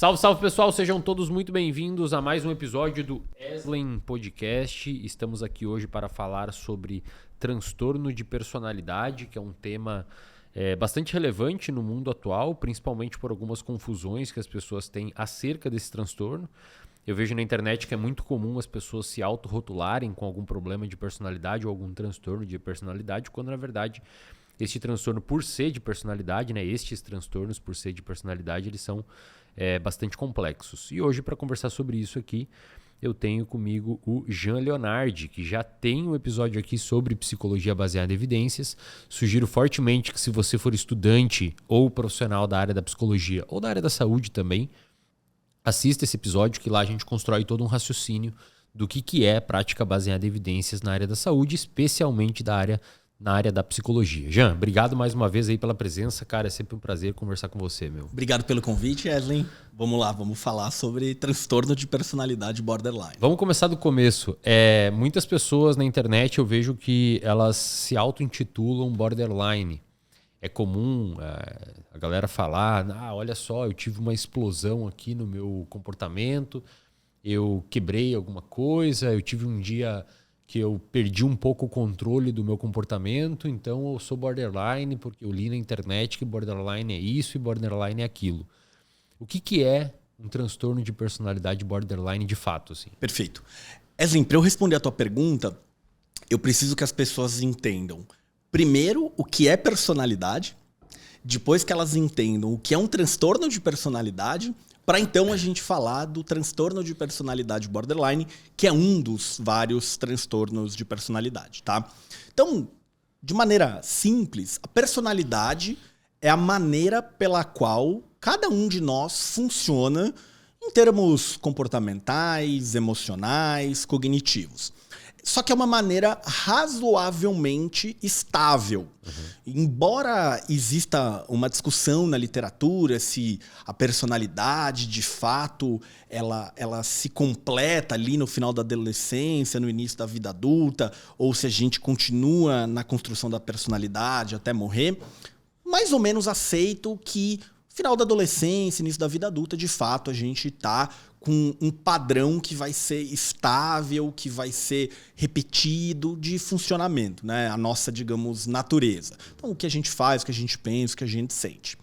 Salve, salve pessoal, sejam todos muito bem-vindos a mais um episódio do Eslen Podcast. Estamos aqui hoje para falar sobre transtorno de personalidade, que é um tema bastante relevante no mundo atual, principalmente por algumas confusões que as pessoas têm acerca desse transtorno. Eu vejo na internet que é muito comum as pessoas se autorrotularem com algum problema de personalidade ou algum transtorno de personalidade, quando na verdade este transtorno por ser de personalidade, estes transtornos por ser de personalidade, eles são bastante complexos. E hoje, para conversar sobre isso aqui, eu tenho comigo o Jean Leonardi, que já tem um episódio aqui sobre psicologia baseada em evidências. Sugiro fortemente que, se você for estudante ou profissional da área da psicologia ou da área da saúde também, assista esse episódio, que lá a gente constrói todo um raciocínio do que é prática baseada em evidências na área da saúde, especialmente na área da psicologia. Jean, obrigado mais uma vez aí pela presença, cara, é sempre um prazer conversar com você, meu. Obrigado pelo convite, Eslen. Vamos lá, vamos falar sobre transtorno de personalidade borderline. Vamos começar do começo. Muitas pessoas na internet eu vejo que elas se auto-intitulam borderline. É comum a galera falar, olha só, eu tive uma explosão aqui no meu comportamento, eu quebrei alguma coisa, eu tive um dia que eu perdi um pouco o controle do meu comportamento, então eu sou borderline porque eu li na internet que borderline é isso e borderline é aquilo. O que é um transtorno de personalidade borderline de fato? Assim? Perfeito. Eslen, para eu responder a tua pergunta, eu preciso que as pessoas entendam, primeiro, o que é personalidade, depois que elas entendam o que é um transtorno de personalidade, para então a gente falar do transtorno de personalidade borderline, que é um dos vários transtornos de personalidade, tá? Então, de maneira simples, a personalidade é a maneira pela qual cada um de nós funciona em termos comportamentais, emocionais, cognitivos. Só que é uma maneira razoavelmente estável. Embora exista uma discussão na literatura se a personalidade, de fato, ela se completa ali no final da adolescência, no início da vida adulta, ou se a gente continua na construção da personalidade até morrer, mais ou menos aceito que no final da adolescência, início da vida adulta, de fato, a gente está com um padrão que vai ser estável, que vai ser repetido de funcionamento, né? A nossa, digamos, natureza. Então, o que a gente faz, o que a gente pensa, o que a gente sente.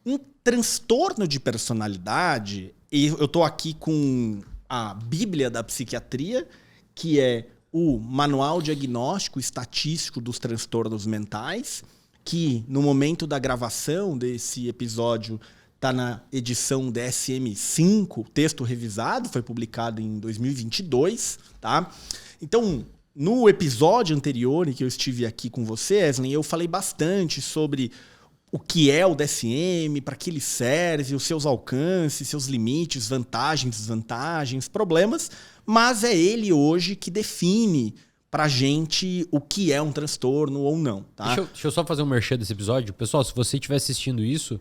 Um transtorno de personalidade, e eu estou aqui com a Bíblia da Psiquiatria, que é o Manual Diagnóstico Estatístico dos Transtornos Mentais, que no momento da gravação desse episódio está na edição DSM-5, texto revisado, foi publicado em 2022, tá? Então, no episódio anterior em que eu estive aqui com você, Eslen, eu falei bastante sobre o que é o DSM, para que ele serve, os seus alcances, seus limites, vantagens, desvantagens, problemas, mas é ele hoje que define pra gente o que é um transtorno ou não, tá? Deixa eu só fazer um merchan desse episódio. Pessoal, se você estiver assistindo isso,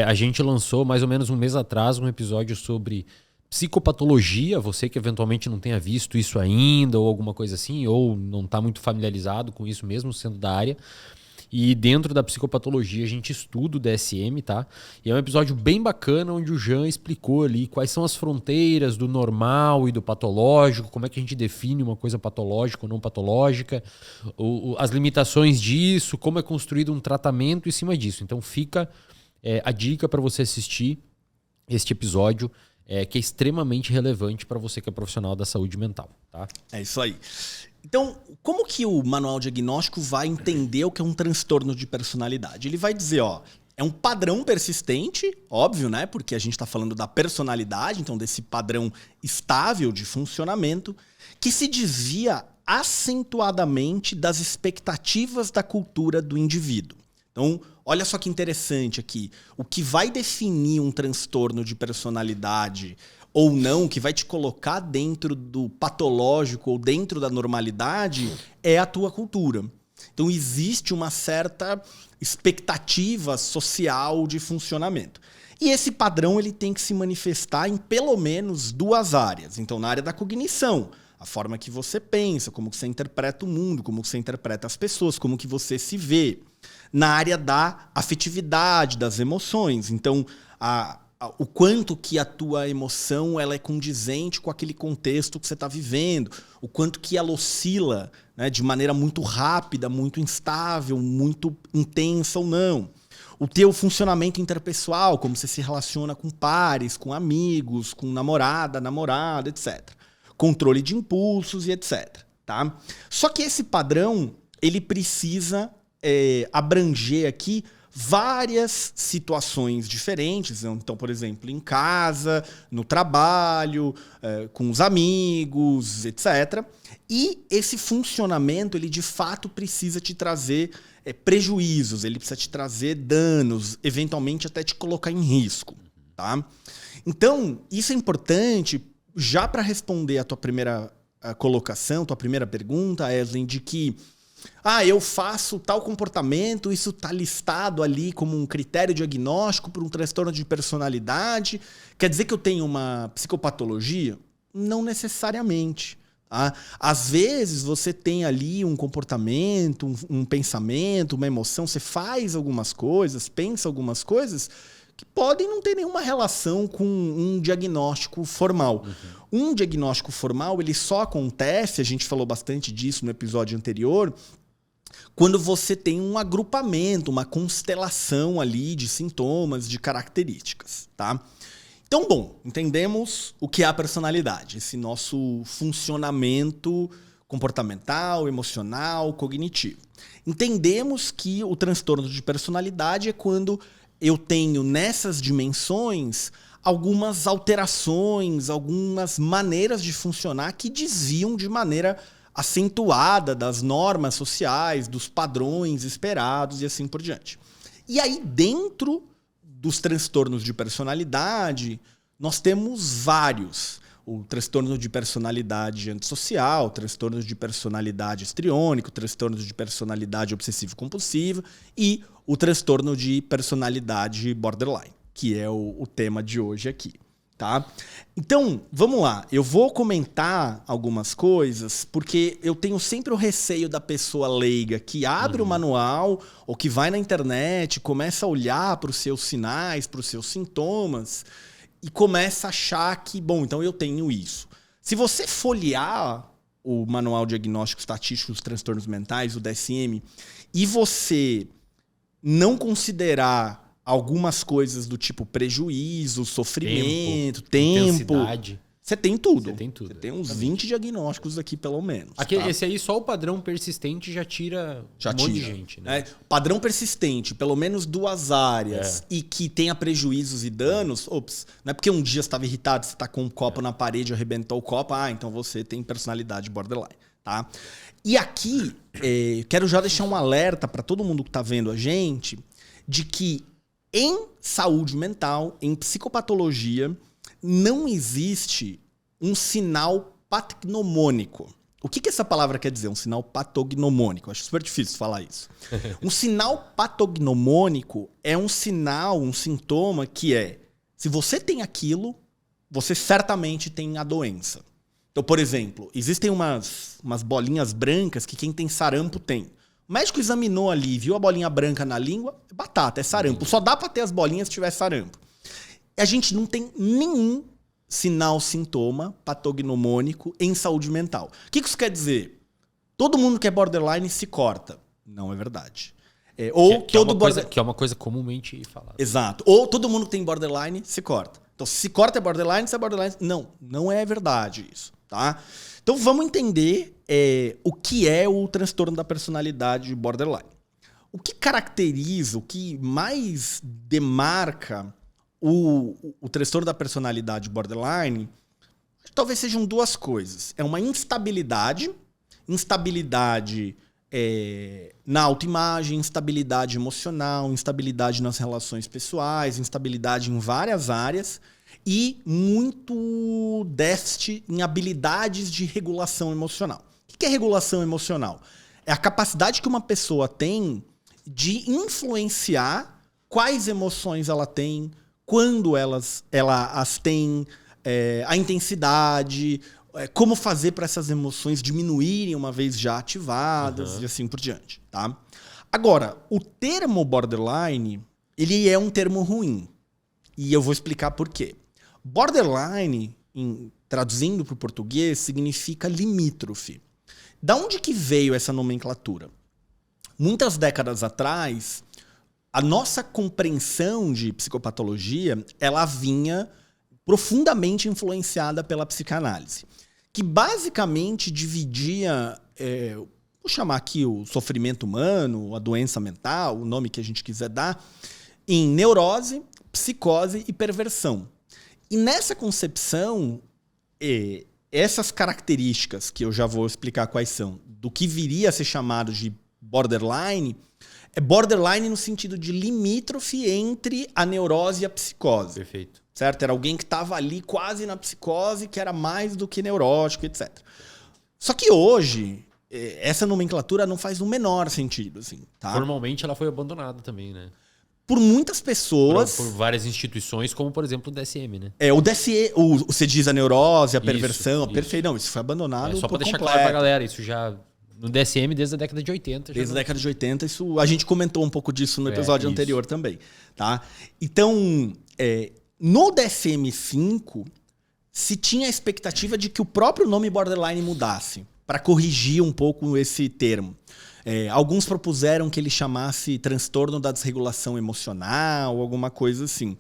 a gente lançou mais ou menos um mês atrás um episódio sobre psicopatologia. Você que eventualmente não tenha visto isso ainda ou alguma coisa assim, ou não está muito familiarizado com isso mesmo sendo da área. E dentro da psicopatologia a gente estuda o DSM, tá? E é um episódio bem bacana onde o Jean explicou ali quais são as fronteiras do normal e do patológico, como é que a gente define uma coisa patológica ou não patológica, as limitações disso, como é construído um tratamento em cima disso. Então fica a dica para você assistir este episódio, que é extremamente relevante para você que é profissional da saúde mental, tá? É isso aí. Então, como que o manual diagnóstico vai entender o que é um transtorno de personalidade? Ele vai dizer, é um padrão persistente, óbvio, né? Porque a gente está falando da personalidade, então desse padrão estável de funcionamento, que se desvia acentuadamente das expectativas da cultura do indivíduo. Então, olha só que interessante aqui. O que vai definir um transtorno de personalidade ou não, que vai te colocar dentro do patológico ou dentro da normalidade, é a tua cultura. Então existe uma certa expectativa social de funcionamento. E esse padrão ele tem que se manifestar em pelo menos duas áreas. Então, na área da cognição, a forma que você pensa, como que você interpreta o mundo, como que você interpreta as pessoas, como que você se vê. Na área da afetividade, das emoções. Então, o quanto que a tua emoção ela é condizente com aquele contexto que você está vivendo, o quanto que ela oscila, né, de maneira muito rápida, muito instável, muito intensa ou não. O teu funcionamento interpessoal, como você se relaciona com pares, com amigos, com namorada, namorado, etc. Controle de impulsos e etc. Tá? Só que esse padrão ele precisa abranger aqui várias situações diferentes. Então, por exemplo, em casa, no trabalho, com os amigos, etc. E esse funcionamento, ele de fato precisa te trazer prejuízos, ele precisa te trazer danos, eventualmente até te colocar em risco. Tá? Então, isso é importante já para responder a tua primeira colocação, tua primeira pergunta, Eslen, de que eu faço tal comportamento, isso está listado ali como um critério diagnóstico para um transtorno de personalidade. Quer dizer que eu tenho uma psicopatologia? Não necessariamente. Tá? Às vezes você tem ali um comportamento, um pensamento, uma emoção, você faz algumas coisas, pensa algumas coisas que podem não ter nenhuma relação com um diagnóstico formal. Um diagnóstico formal ele só acontece, a gente falou bastante disso no episódio anterior, quando você tem um agrupamento, uma constelação ali de sintomas, de características. Tá? Então, bom, entendemos o que é a personalidade, esse nosso funcionamento comportamental, emocional, cognitivo. Entendemos que o transtorno de personalidade é quando eu tenho nessas dimensões algumas alterações, algumas maneiras de funcionar que desviam de maneira acentuada das normas sociais, dos padrões esperados e assim por diante. E aí, dentro dos transtornos de personalidade, nós temos vários. O transtorno de personalidade antissocial, transtornos de personalidade histriônico, transtornos de personalidade obsessivo-compulsiva e o transtorno de personalidade borderline, que é o tema de hoje aqui. Tá? Então, vamos lá. Eu vou comentar algumas coisas porque eu tenho sempre o receio da pessoa leiga que abre o manual ou que vai na internet, começa a olhar para os seus sinais, para os seus sintomas e começa a achar que, bom, então eu tenho isso. Se você folhear o Manual Diagnóstico Estatístico dos Transtornos Mentais, o DSM, e você não considerar algumas coisas do tipo prejuízo, sofrimento, tempo, você tem tudo. Você tem uns 20 diagnósticos aqui, pelo menos. Aqui, tá? Esse aí, só o padrão persistente já tira monte de gente. Né? Padrão persistente, pelo menos 2 áreas, e que tenha prejuízos e danos, não é porque um dia você estava irritado, você está com um copo na parede, arrebentou o copo, então você tem personalidade borderline. Tá? E aqui, quero já deixar um alerta para todo mundo que está vendo a gente, de que em saúde mental, em psicopatologia, não existe um sinal patognomônico. O que essa palavra quer dizer? Um sinal patognomônico. Acho super difícil falar isso. Um sinal patognomônico é um sinal, um sintoma que se você tem aquilo, você certamente tem a doença. Então, por exemplo, existem umas bolinhas brancas que quem tem sarampo tem. O médico examinou ali, viu a bolinha branca na língua, é batata, é sarampo. Só dá para ter as bolinhas se tiver sarampo. A gente não tem nenhum sinal, sintoma patognomônico em saúde mental. O que isso quer dizer? Todo mundo que é borderline se corta. Não é verdade. Que é uma coisa comumente falada. Exato. Ou todo mundo que tem borderline se corta. Então, se corta é borderline, se é borderline... Não é verdade isso. Tá? Então, vamos entender o que é o transtorno da personalidade borderline. O que caracteriza, o que mais demarca o transtorno da personalidade borderline, talvez sejam 2 coisas. É uma instabilidade na autoimagem, instabilidade emocional, instabilidade nas relações pessoais, instabilidade em várias áreas e muito déficit em habilidades de regulação emocional. O que é regulação emocional? É a capacidade que uma pessoa tem de influenciar quais emoções ela tem, quando ela as tem, a intensidade, como fazer para essas emoções diminuírem uma vez já ativadas e assim por diante. Tá? Agora, o termo borderline, ele é um termo ruim. E eu vou explicar por quê. Borderline, traduzindo para o português, significa limítrofe. Da onde que veio essa nomenclatura? Muitas décadas atrás, a nossa compreensão de psicopatologia, ela vinha profundamente influenciada pela psicanálise, que basicamente dividia, vou chamar aqui o sofrimento humano, a doença mental, o nome que a gente quiser dar, em neurose, psicose e perversão. E nessa concepção, essas características, que eu já vou explicar quais são, do que viria a ser chamado de borderline, é borderline no sentido de limítrofe entre a neurose e a psicose. Perfeito. Certo? Era alguém que estava ali quase na psicose, que era mais do que neurótico, etc. Só que hoje, essa nomenclatura não faz o menor sentido. Assim, tá? Formalmente ela foi abandonada também, né? Por muitas pessoas... Por várias instituições, como por exemplo o DSM, né? O DSM, você diz a neurose, a perversão, isso. Perfeito. Não, isso foi abandonado Só para deixar completo. claro pra galera, isso já... No DSM desde a década de 80. Desde a década de 80, isso, a gente comentou um pouco disso no episódio anterior também. Tá? Então, no DSM-5, se tinha a expectativa de que o próprio nome borderline mudasse, para corrigir um pouco esse termo. Alguns propuseram que ele chamasse transtorno da desregulação emocional, alguma coisa assim.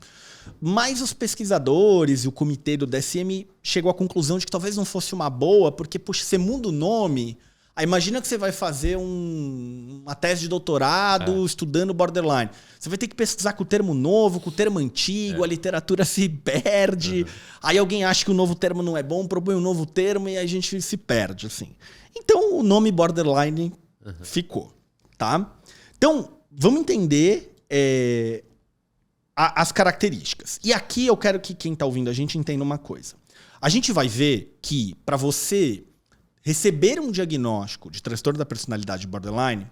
Mas os pesquisadores e o comitê do DSM chegou à conclusão de que talvez não fosse uma boa, porque, puxa, você muda o nome... Aí imagina que você vai fazer uma tese de doutorado estudando borderline. Você vai ter que pesquisar com o termo novo, com o termo antigo, a literatura se perde. Aí alguém acha que o novo termo não é bom, propõe um novo termo e a gente se perde, assim. Então o nome borderline ficou, tá? Então, vamos entender as características. E aqui eu quero que quem está ouvindo a gente entenda uma coisa. A gente vai ver que para você... receber um diagnóstico de transtorno da personalidade borderline,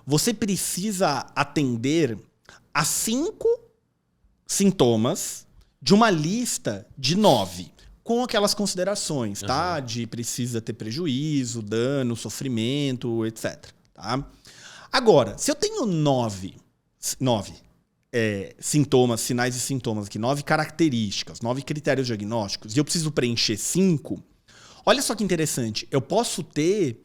você precisa atender a 5 sintomas de uma lista de 9, com aquelas considerações, tá? De precisa ter prejuízo, dano, sofrimento, etc. Tá? Agora, se eu tenho 9 sintomas, sinais e sintomas aqui, 9 características, 9 critérios diagnósticos, e eu preciso preencher 5... Olha só que interessante, eu posso ter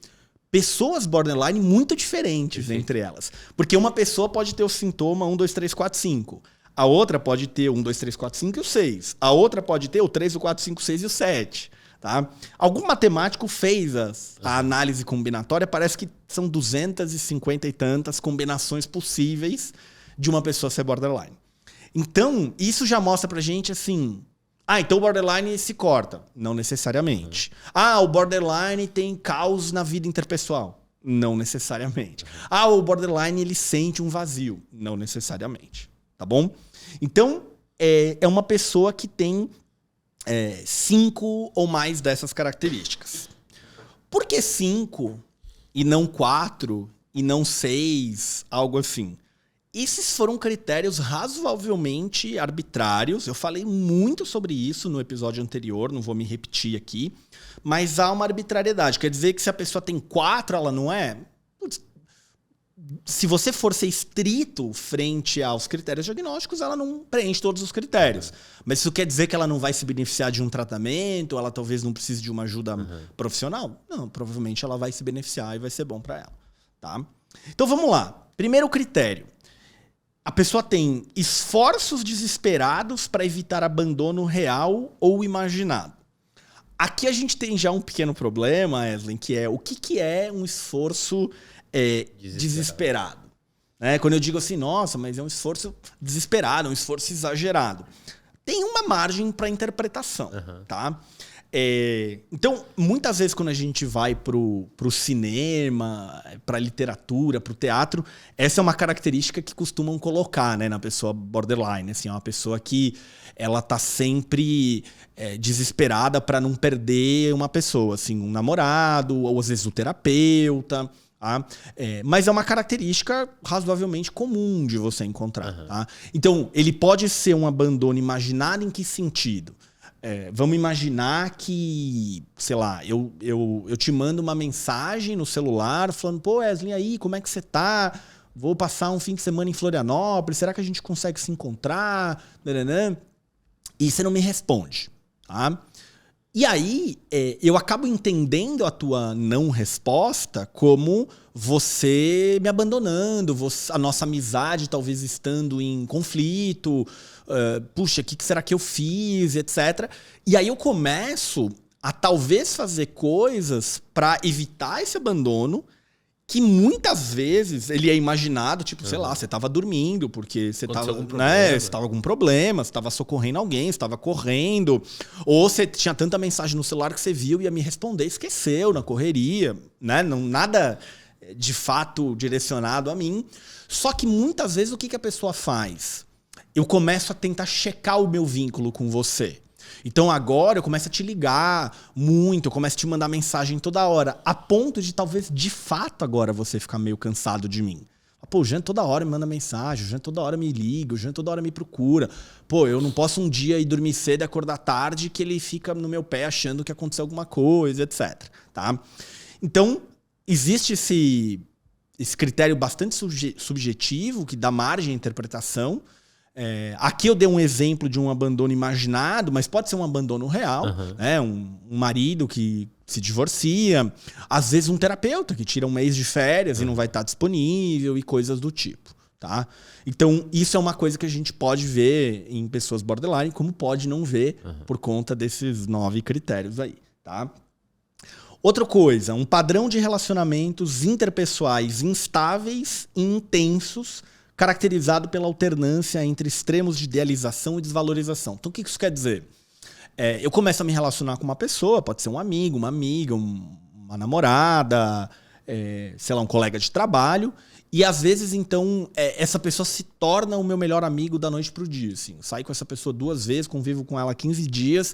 pessoas borderline muito diferentes entre elas. Porque uma pessoa pode ter o sintoma 1, 2, 3, 4, 5. A outra pode ter 1, 2, 3, 4, 5 e o 6. A outra pode ter o 3, o 4, 5, 6 e o 7. Tá? Algum matemático fez a análise combinatória, parece que são 250 e tantas combinações possíveis de uma pessoa ser borderline. Então, isso já mostra pra gente assim... então o borderline se corta. Não necessariamente. O borderline tem caos na vida interpessoal. Não necessariamente. O borderline ele sente um vazio. Não necessariamente. Tá bom? Então, é uma pessoa que tem 5 ou mais dessas características. Por que 5 e não 4 e não 6? Algo assim. Esses foram critérios razoavelmente arbitrários. Eu falei muito sobre isso no episódio anterior, não vou me repetir aqui. Mas há uma arbitrariedade. Quer dizer que se a pessoa tem 4, ela não é? Se você for ser estrito frente aos critérios diagnósticos, ela não preenche todos os critérios. Mas isso quer dizer que ela não vai se beneficiar de um tratamento? Ela talvez não precise de uma ajuda profissional? Não, provavelmente ela vai se beneficiar e vai ser bom para ela. Tá? Então vamos lá. Primeiro critério. A pessoa tem esforços desesperados para evitar abandono real ou imaginado. Aqui a gente tem já um pequeno problema, Eslen, que é o que é um esforço desesperado. Quando eu digo assim, nossa, mas é um esforço desesperado, um esforço exagerado. Tem uma margem para interpretação, tá? Então, muitas vezes quando a gente vai pro cinema, pra literatura, pro teatro, essa é uma característica que costumam colocar, né, na pessoa borderline. Assim, é uma pessoa que ela tá sempre desesperada para não perder uma pessoa, assim, um namorado, ou às vezes o terapeuta. Tá? Mas é uma característica razoavelmente comum de você encontrar. Tá? Então, ele pode ser um abandono imaginado em que sentido? Vamos imaginar que, sei lá, eu te mando uma mensagem no celular falando, pô, Eslen, aí, como é que você tá? Vou passar um fim de semana em Florianópolis, será que a gente consegue se encontrar? e você não me responde, tá? E aí, eu acabo entendendo a tua não resposta como você me abandonando, a nossa amizade talvez estando em conflito, puxa, o que será que eu fiz, etc. E aí eu começo a talvez fazer coisas para evitar esse abandono, que muitas vezes ele é imaginado, tipo, sei lá, você estava dormindo porque você estava com algum problema, você estava socorrendo alguém, você estava correndo, ou você tinha tanta mensagem no celular que você viu e ia me responder, esqueceu na correria, né? Não, nada de fato direcionado a mim. Só que muitas vezes o que a pessoa faz? Eu começo a tentar checar o meu vínculo com você. Então agora eu começo a te ligar muito, eu começo a te mandar mensagem toda hora, a ponto de talvez de fato agora você ficar meio cansado de mim. Pô, o Jean toda hora me manda mensagem, o Jean toda hora me liga, o Jean toda hora me procura. Pô, eu não posso um dia ir dormir cedo e acordar tarde que ele fica no meu pé achando que aconteceu alguma coisa, etc. Tá? Então existe esse critério bastante subjetivo que dá margem à interpretação. Aqui eu dei um exemplo de um abandono imaginado, mas pode ser um abandono real, né? Um marido que se divorcia, às vezes um terapeuta que tira um mês de férias e não vai estar disponível e coisas do tipo, tá? Então isso é uma coisa que a gente pode ver em pessoas borderline, como pode não ver por conta desses 9 critérios aí, tá? Outra coisa, um padrão de relacionamentos interpessoais instáveis e intensos, caracterizado pela alternância entre extremos de idealização e desvalorização. Então, o que isso quer dizer? Eu começo a me relacionar com uma pessoa, pode ser um amigo, uma amiga, uma namorada, sei lá, um colega de trabalho, e às vezes, então, essa pessoa se torna o meu melhor amigo da noite pro dia. Assim. Saio com essa pessoa 2 vezes, convivo com ela 15 dias,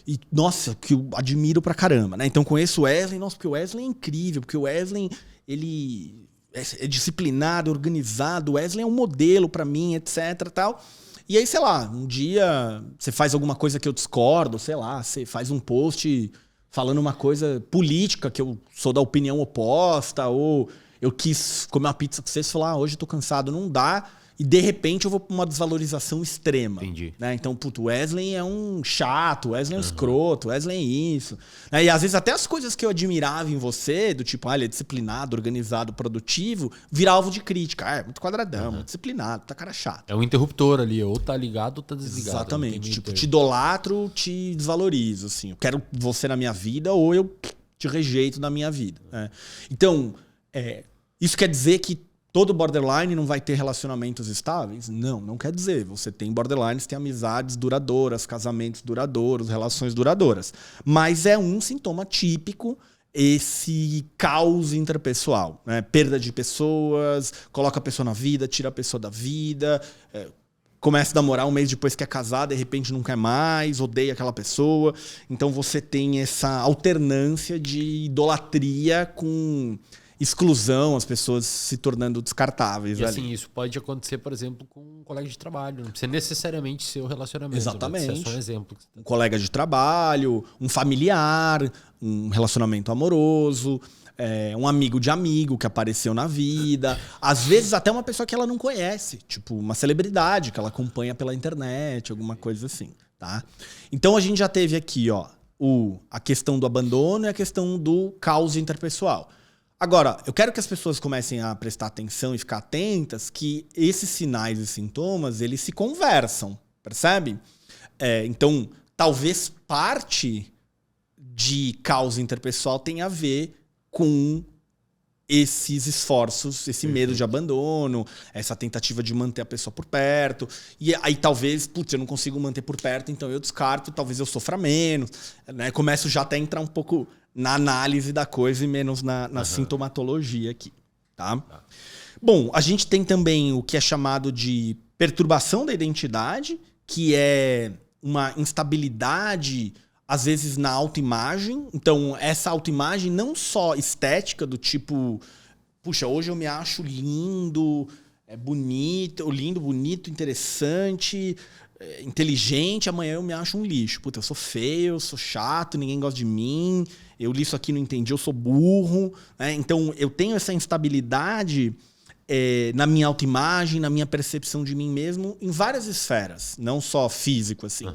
e, nossa, que eu admiro pra caramba. Né? Então, conheço o Wesley, nossa, porque o Wesley é incrível, porque o Wesley, ele é disciplinado, organizado, o Wesley é um modelo pra mim, etc, tal. E aí, sei lá, um dia você faz alguma coisa que eu discordo, sei lá, você faz um post falando uma coisa política que eu sou da opinião oposta, ou eu quis comer uma pizza com vocês e falar, hoje eu tô cansado, não dá. E de repente eu vou pra uma desvalorização extrema. Entendi. Né? Então, puto, Wesley é um chato, Wesley é um escroto, Wesley é isso. E às vezes até as coisas que eu admirava em você, do tipo, ele é disciplinado, organizado, produtivo, vira alvo de crítica. É muito quadradão, muito disciplinado, tá cara chato. É um interruptor ali, ou tá ligado ou tá desligado. Exatamente. Tipo, te idolatro, te desvalorizo. Assim. Eu quero você na minha vida ou eu te rejeito da minha vida. Né? Então, isso quer dizer que todo borderline não vai ter relacionamentos estáveis? Não, não quer dizer. Você tem borderlines, tem amizades duradouras, casamentos duradouros, relações duradouras. Mas é um sintoma típico esse caos interpessoal. Né? Perda de pessoas, coloca a pessoa na vida, tira a pessoa da vida, começa a namorar um mês depois que é casado, de repente não quer mais, odeia aquela pessoa. Então você tem essa alternância de idolatria com exclusão, as pessoas se tornando descartáveis. E assim, isso pode acontecer, por exemplo, com um colega de trabalho. Não precisa necessariamente ser o relacionamento. Exatamente. Né? Isso é só um exemplo. Um colega de trabalho, um familiar, um relacionamento amoroso, um amigo de amigo que apareceu na vida. Às vezes até uma pessoa que ela não conhece. Tipo, uma celebridade que ela acompanha pela internet, alguma coisa assim. Tá? Então a gente já teve aqui a questão do abandono e a questão do caos interpessoal. Agora, eu quero que as pessoas comecem a prestar atenção e ficar atentas que esses sinais e sintomas, eles se conversam, percebe? Então, talvez parte de causa interpessoal tenha a ver com esses esforços, esse medo de abandono, essa tentativa de manter a pessoa por perto. E aí talvez, eu não consigo manter por perto, então eu descarto, talvez eu sofra menos. Né? Começo já até a entrar um pouco na análise da coisa e menos na sintomatologia aqui. Tá? Bom, a gente tem também o que é chamado de perturbação da identidade, que é uma instabilidade, às vezes, na autoimagem. Então, essa autoimagem não só estética, do tipo, puxa, hoje eu me acho lindo, bonito, interessante, inteligente, amanhã eu me acho um lixo. Puta, eu sou feio, eu sou chato, ninguém gosta de mim, eu li isso aqui e não entendi, eu sou burro. Né? Então, eu tenho essa instabilidade na minha autoimagem, na minha percepção de mim mesmo, em várias esferas, não só físico, assim.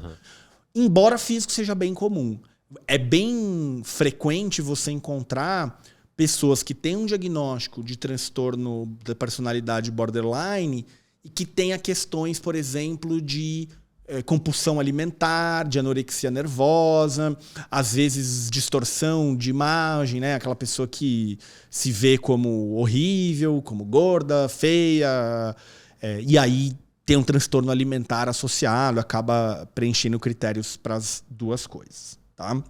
Embora físico seja bem comum. É bem frequente você encontrar pessoas que têm um diagnóstico de transtorno da personalidade borderline e que tenha questões, por exemplo, de compulsão alimentar, de anorexia nervosa, às vezes distorção de imagem, né? Aquela pessoa que se vê como horrível, como gorda, feia, e aí tem um transtorno alimentar associado, acaba preenchendo critérios para as duas coisas, tá?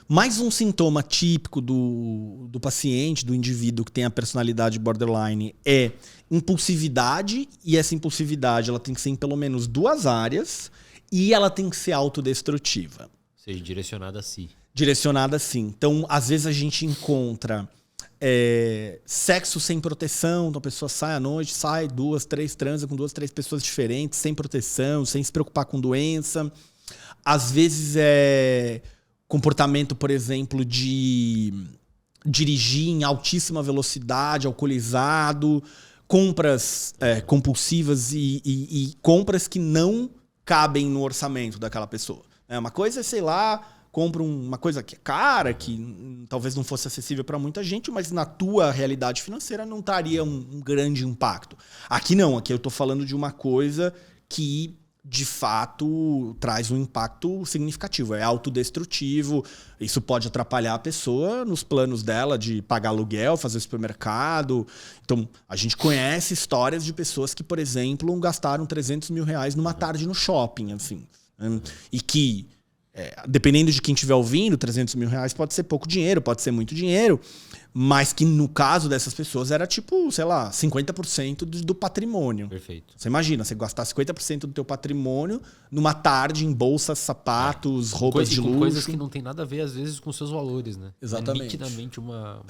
Mais um sintoma típico do paciente, do indivíduo que tem a personalidade borderline é impulsividade, e essa impulsividade ela tem que ser em pelo menos 2 áreas e ela tem que ser autodestrutiva. Ou seja, direcionada a si. Direcionada a si. Então, às vezes a gente encontra sexo sem proteção, então a pessoa sai à noite, sai 2, 3, transa com 2, 3 pessoas diferentes, sem proteção, sem se preocupar com doença. Às vezes comportamento, por exemplo, de dirigir em altíssima velocidade, alcoolizado, compras compulsivas e compras que não cabem no orçamento daquela pessoa. Uma coisa é, sei lá, compra uma coisa que é cara, que talvez não fosse acessível para muita gente, mas na tua realidade financeira não estaria um grande impacto. Aqui não, aqui eu estou falando de uma coisa que de fato traz um impacto significativo, é autodestrutivo, isso pode atrapalhar a pessoa nos planos dela de pagar aluguel, fazer supermercado. Então, a gente conhece histórias de pessoas que, por exemplo, gastaram 300 mil reais numa tarde no shopping, assim, e que, dependendo de quem estiver ouvindo, 300 mil reais pode ser pouco dinheiro, pode ser muito dinheiro, mas que no caso dessas pessoas era tipo, sei lá, 50% do patrimônio. Perfeito. Você imagina, você gastar 50% do teu patrimônio numa tarde em bolsas, sapatos, roupas de luxo. Com coisas que não tem nada a ver, às vezes, com seus valores, né? Exatamente. É nitidamente uma...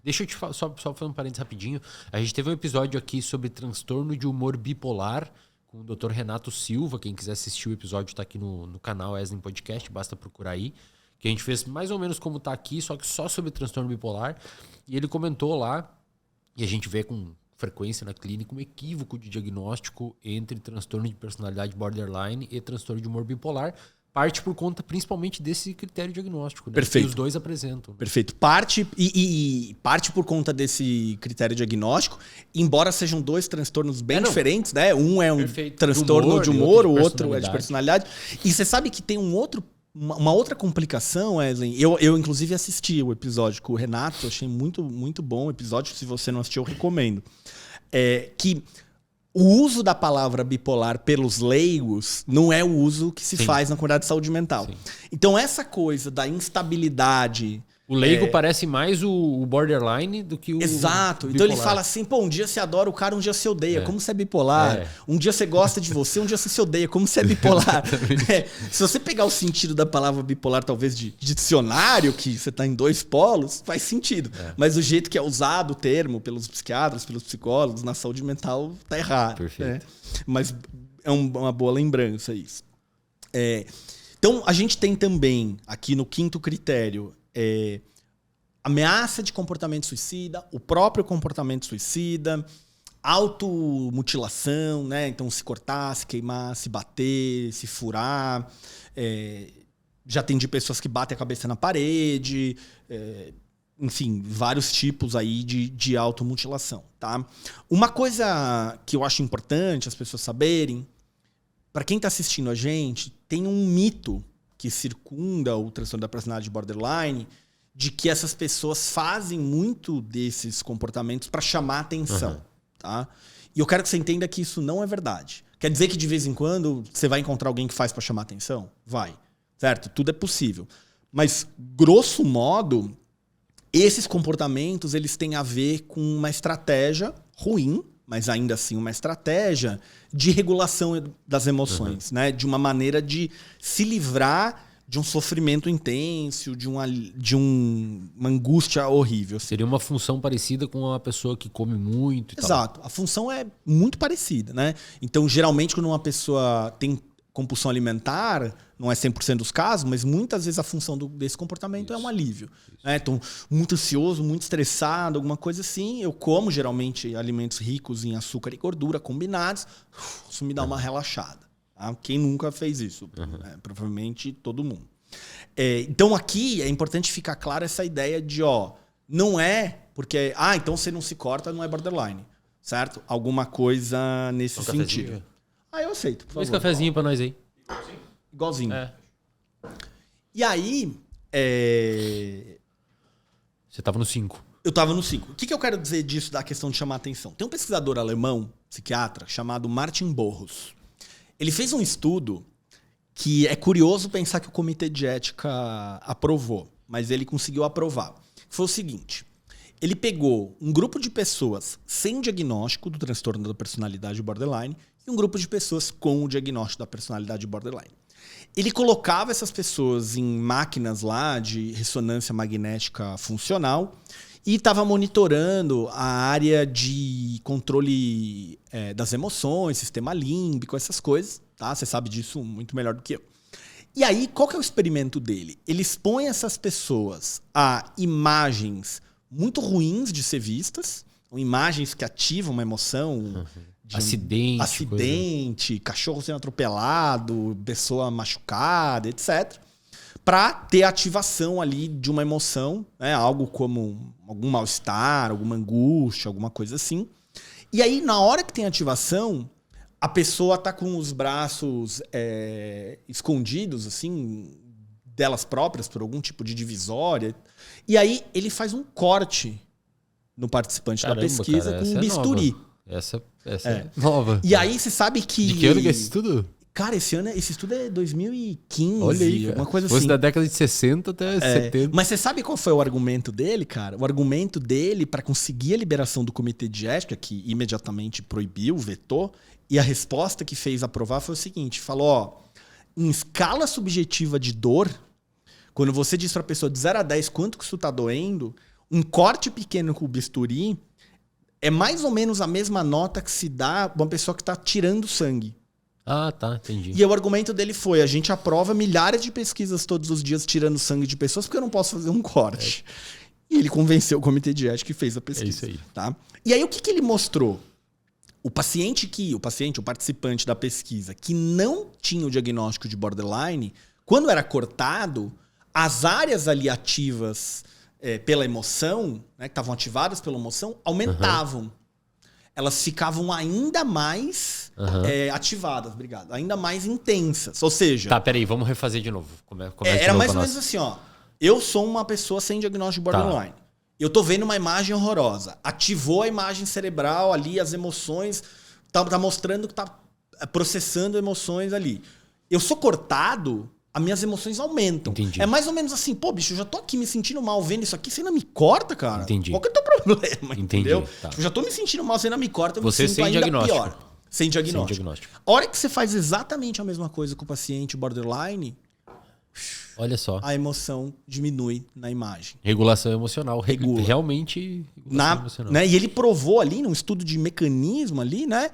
Deixa eu te falar, só fazer um parênteses rapidinho. A gente teve um episódio aqui sobre transtorno de humor bipolar com o Dr. Renato Silva. Quem quiser assistir o episódio está aqui no canal Eslen Podcast, basta procurar aí. Que a gente fez mais ou menos como está aqui, só que só sobre transtorno bipolar. E ele comentou lá, e a gente vê com frequência na clínica, um equívoco de diagnóstico entre transtorno de personalidade borderline e transtorno de humor bipolar. Parte por conta principalmente desse critério diagnóstico, né? Perfeito. Que os dois apresentam. Perfeito. Parte por conta desse critério diagnóstico, embora sejam 2 transtornos bem diferentes, né? Um é um transtorno de humor, o outro é de personalidade. E você sabe que tem uma outra complicação, Eslen. Eu inclusive assisti o episódio com o Renato, achei muito, muito bom o episódio. Se você não assistiu, eu recomendo. Que o uso da palavra bipolar pelos leigos não é o uso que se faz na comunidade de saúde mental. Sim. Então, essa coisa da instabilidade... O leigo parece mais o borderline do que o Exato. bipolar. Então ele fala assim, um dia você adora o cara, um dia você odeia. Como você é bipolar? Um dia você gosta de você, um dia você se odeia. Como você é bipolar? Se você pegar o sentido da palavra bipolar, talvez de dicionário, que você está em 2 polos, faz sentido. Mas o jeito que é usado o termo pelos psiquiatras, pelos psicólogos, na saúde mental, tá errado. Perfeito. Mas é uma boa lembrança isso. Então, a gente tem também, aqui no 5º critério, ameaça de comportamento suicida, o próprio comportamento suicida, automutilação, né? Então, se cortar, se queimar, se bater, se furar. Já atendi pessoas que batem a cabeça na parede, enfim, vários tipos aí de automutilação, tá? Uma coisa que eu acho importante as pessoas saberem, para quem está assistindo a gente, tem um mito que circunda o transtorno da personalidade borderline, de que essas pessoas fazem muito desses comportamentos para chamar atenção. Tá? E eu quero que você entenda que isso não é verdade. Quer dizer que de vez em quando você vai encontrar alguém que faz para chamar atenção? Vai. Certo? Tudo é possível. Mas, grosso modo, esses comportamentos eles têm a ver com uma estratégia ruim, mas ainda assim uma estratégia de regulação das emoções, né? De uma maneira de se livrar de um sofrimento intenso, de uma angústia horrível. Seria uma função parecida com uma pessoa que come muito e tal. Exato. A função é muito parecida, né? Então, geralmente, quando uma pessoa tem compulsão alimentar, não é 100% dos casos, mas muitas vezes a função desse comportamento é um alívio. Né? Então, muito ansioso, muito estressado, alguma coisa assim, eu como geralmente alimentos ricos em açúcar e gordura combinados, isso me dá uma relaxada. Tá? Quem nunca fez isso? Né? Provavelmente todo mundo. Então aqui é importante ficar clara essa ideia de, não é porque, então você não se corta, não é borderline, certo? Alguma coisa nesse sentido. Eu aceito, por favor. Esse cafezinho pra nós aí. Igualzinho. E aí... Você tava no 5. Eu tava no 5. O que eu quero dizer disso, da questão de chamar atenção? Tem um pesquisador alemão, psiquiatra, chamado Martin Borros. Ele fez um estudo que é curioso pensar que o Comitê de Ética aprovou, mas ele conseguiu aprovar. Foi o seguinte, ele pegou um grupo de pessoas sem diagnóstico do transtorno da personalidade borderline e um grupo de pessoas com o diagnóstico da personalidade borderline. Ele colocava essas pessoas em máquinas lá de ressonância magnética funcional e estava monitorando a área de controle das emoções, sistema límbico, essas coisas. Tá? Você sabe disso muito melhor do que eu. E aí, qual que é o experimento dele? Ele expõe essas pessoas a imagens muito ruins de ser vistas, ou imagens que ativam uma emoção. Acidente, cachorro sendo atropelado, pessoa machucada, etc. Para ter ativação ali de uma emoção, né? Algo como algum mal-estar, alguma angústia, alguma coisa assim. E aí, na hora que tem ativação, a pessoa tá com os braços escondidos, assim, delas próprias, por algum tipo de divisória. E aí ele faz um corte no participante da pesquisa, cara, com um bisturi. Essa é nova. E aí você sabe que... De que ano que é esse estudo? Cara, esse estudo é 2015. Olha aí, cara. Uma coisa Fosse assim. da década de 60 até 70. Mas você sabe qual foi o argumento dele, cara? O argumento dele para conseguir a liberação do Comitê de Ética, que imediatamente proibiu, vetou, e a resposta que fez aprovar foi o seguinte, falou, em escala subjetiva de dor, quando você diz para a pessoa de 0 a 10 quanto que isso tá doendo, um corte pequeno com o bisturi é mais ou menos a mesma nota que se dá uma pessoa que está tirando sangue. Ah, tá, entendi. E o argumento dele foi, a gente aprova milhares de pesquisas todos os dias tirando sangue de pessoas porque eu não posso fazer um corte. E ele convenceu o Comitê de Ética que fez a pesquisa. É isso aí. Tá? E aí o que ele mostrou? O participante da pesquisa que não tinha o diagnóstico de borderline, quando era cortado, as áreas ali ativas pela emoção, né, que estavam ativadas pela emoção, aumentavam. Elas ficavam ainda mais ativadas, obrigado. Ainda mais intensas. Ou seja... Tá, peraí, vamos refazer de novo. Era mais ou menos assim, eu sou uma pessoa sem diagnóstico de borderline. Tá. Eu tô vendo uma imagem horrorosa. Ativou a imagem cerebral ali, as emoções. Tá mostrando que tá processando emoções ali. Eu sou cortado, as minhas emoções aumentam. Entendi. É mais ou menos assim, bicho, eu já tô aqui me sentindo mal vendo isso aqui, você ainda me corta, cara? Entendi. Qual que é o teu problema? Entendi. Entendeu? Tá. Tipo, já tô me sentindo mal, você ainda me corta, eu você me sinto sem ainda diagnóstico. pior. Sem diagnóstico. Sem diagnóstico. A hora que você faz exatamente a mesma coisa com o paciente borderline, olha só, a emoção diminui na imagem. Regulação emocional. Regula. Realmente regulação emocional. Né? E ele provou ali, num estudo de mecanismo ali, né?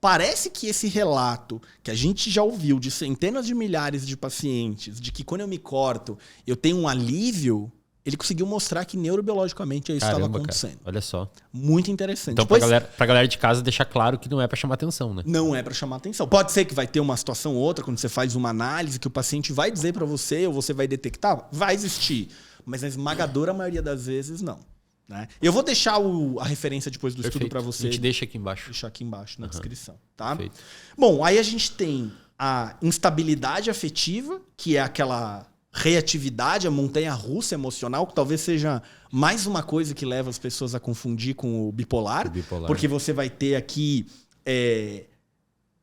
Parece que esse relato que a gente já ouviu de centenas de milhares de pacientes, de que quando eu me corto, eu tenho um alívio, ele conseguiu mostrar que neurobiologicamente isso estava acontecendo. Cara, olha só. Muito interessante. Então, pra galera de casa, deixar claro que não é pra chamar atenção, né? Não é pra chamar atenção. Pode ser que vai ter uma situação ou outra, quando você faz uma análise, que o paciente vai dizer pra você, ou você vai detectar, vai existir. Mas na esmagadora maioria das vezes, não. Né? Eu vou deixar a referência depois do estudo para você. A gente deixa aqui embaixo. Deixar aqui embaixo na descrição. Tá? Perfeito. Bom, aí a gente tem a instabilidade afetiva, que é aquela reatividade, a montanha-russa emocional, que talvez seja mais uma coisa que leva as pessoas a confundir com o bipolar. Porque você vai ter aqui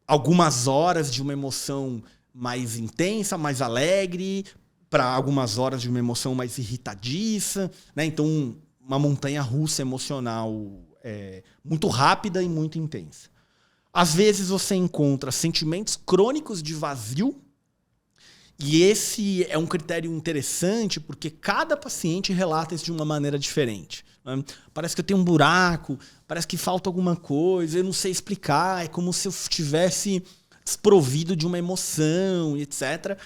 algumas horas de uma emoção mais intensa, mais alegre, para algumas horas de uma emoção mais irritadiça. Né? Então, uma montanha-russa emocional muito rápida e muito intensa. Às vezes você encontra sentimentos crônicos de vazio, e esse é um critério interessante porque cada paciente relata isso de uma maneira diferente. Né? Parece que eu tenho um buraco, parece que falta alguma coisa, eu não sei explicar, é como se eu estivesse desprovido de uma emoção, etc.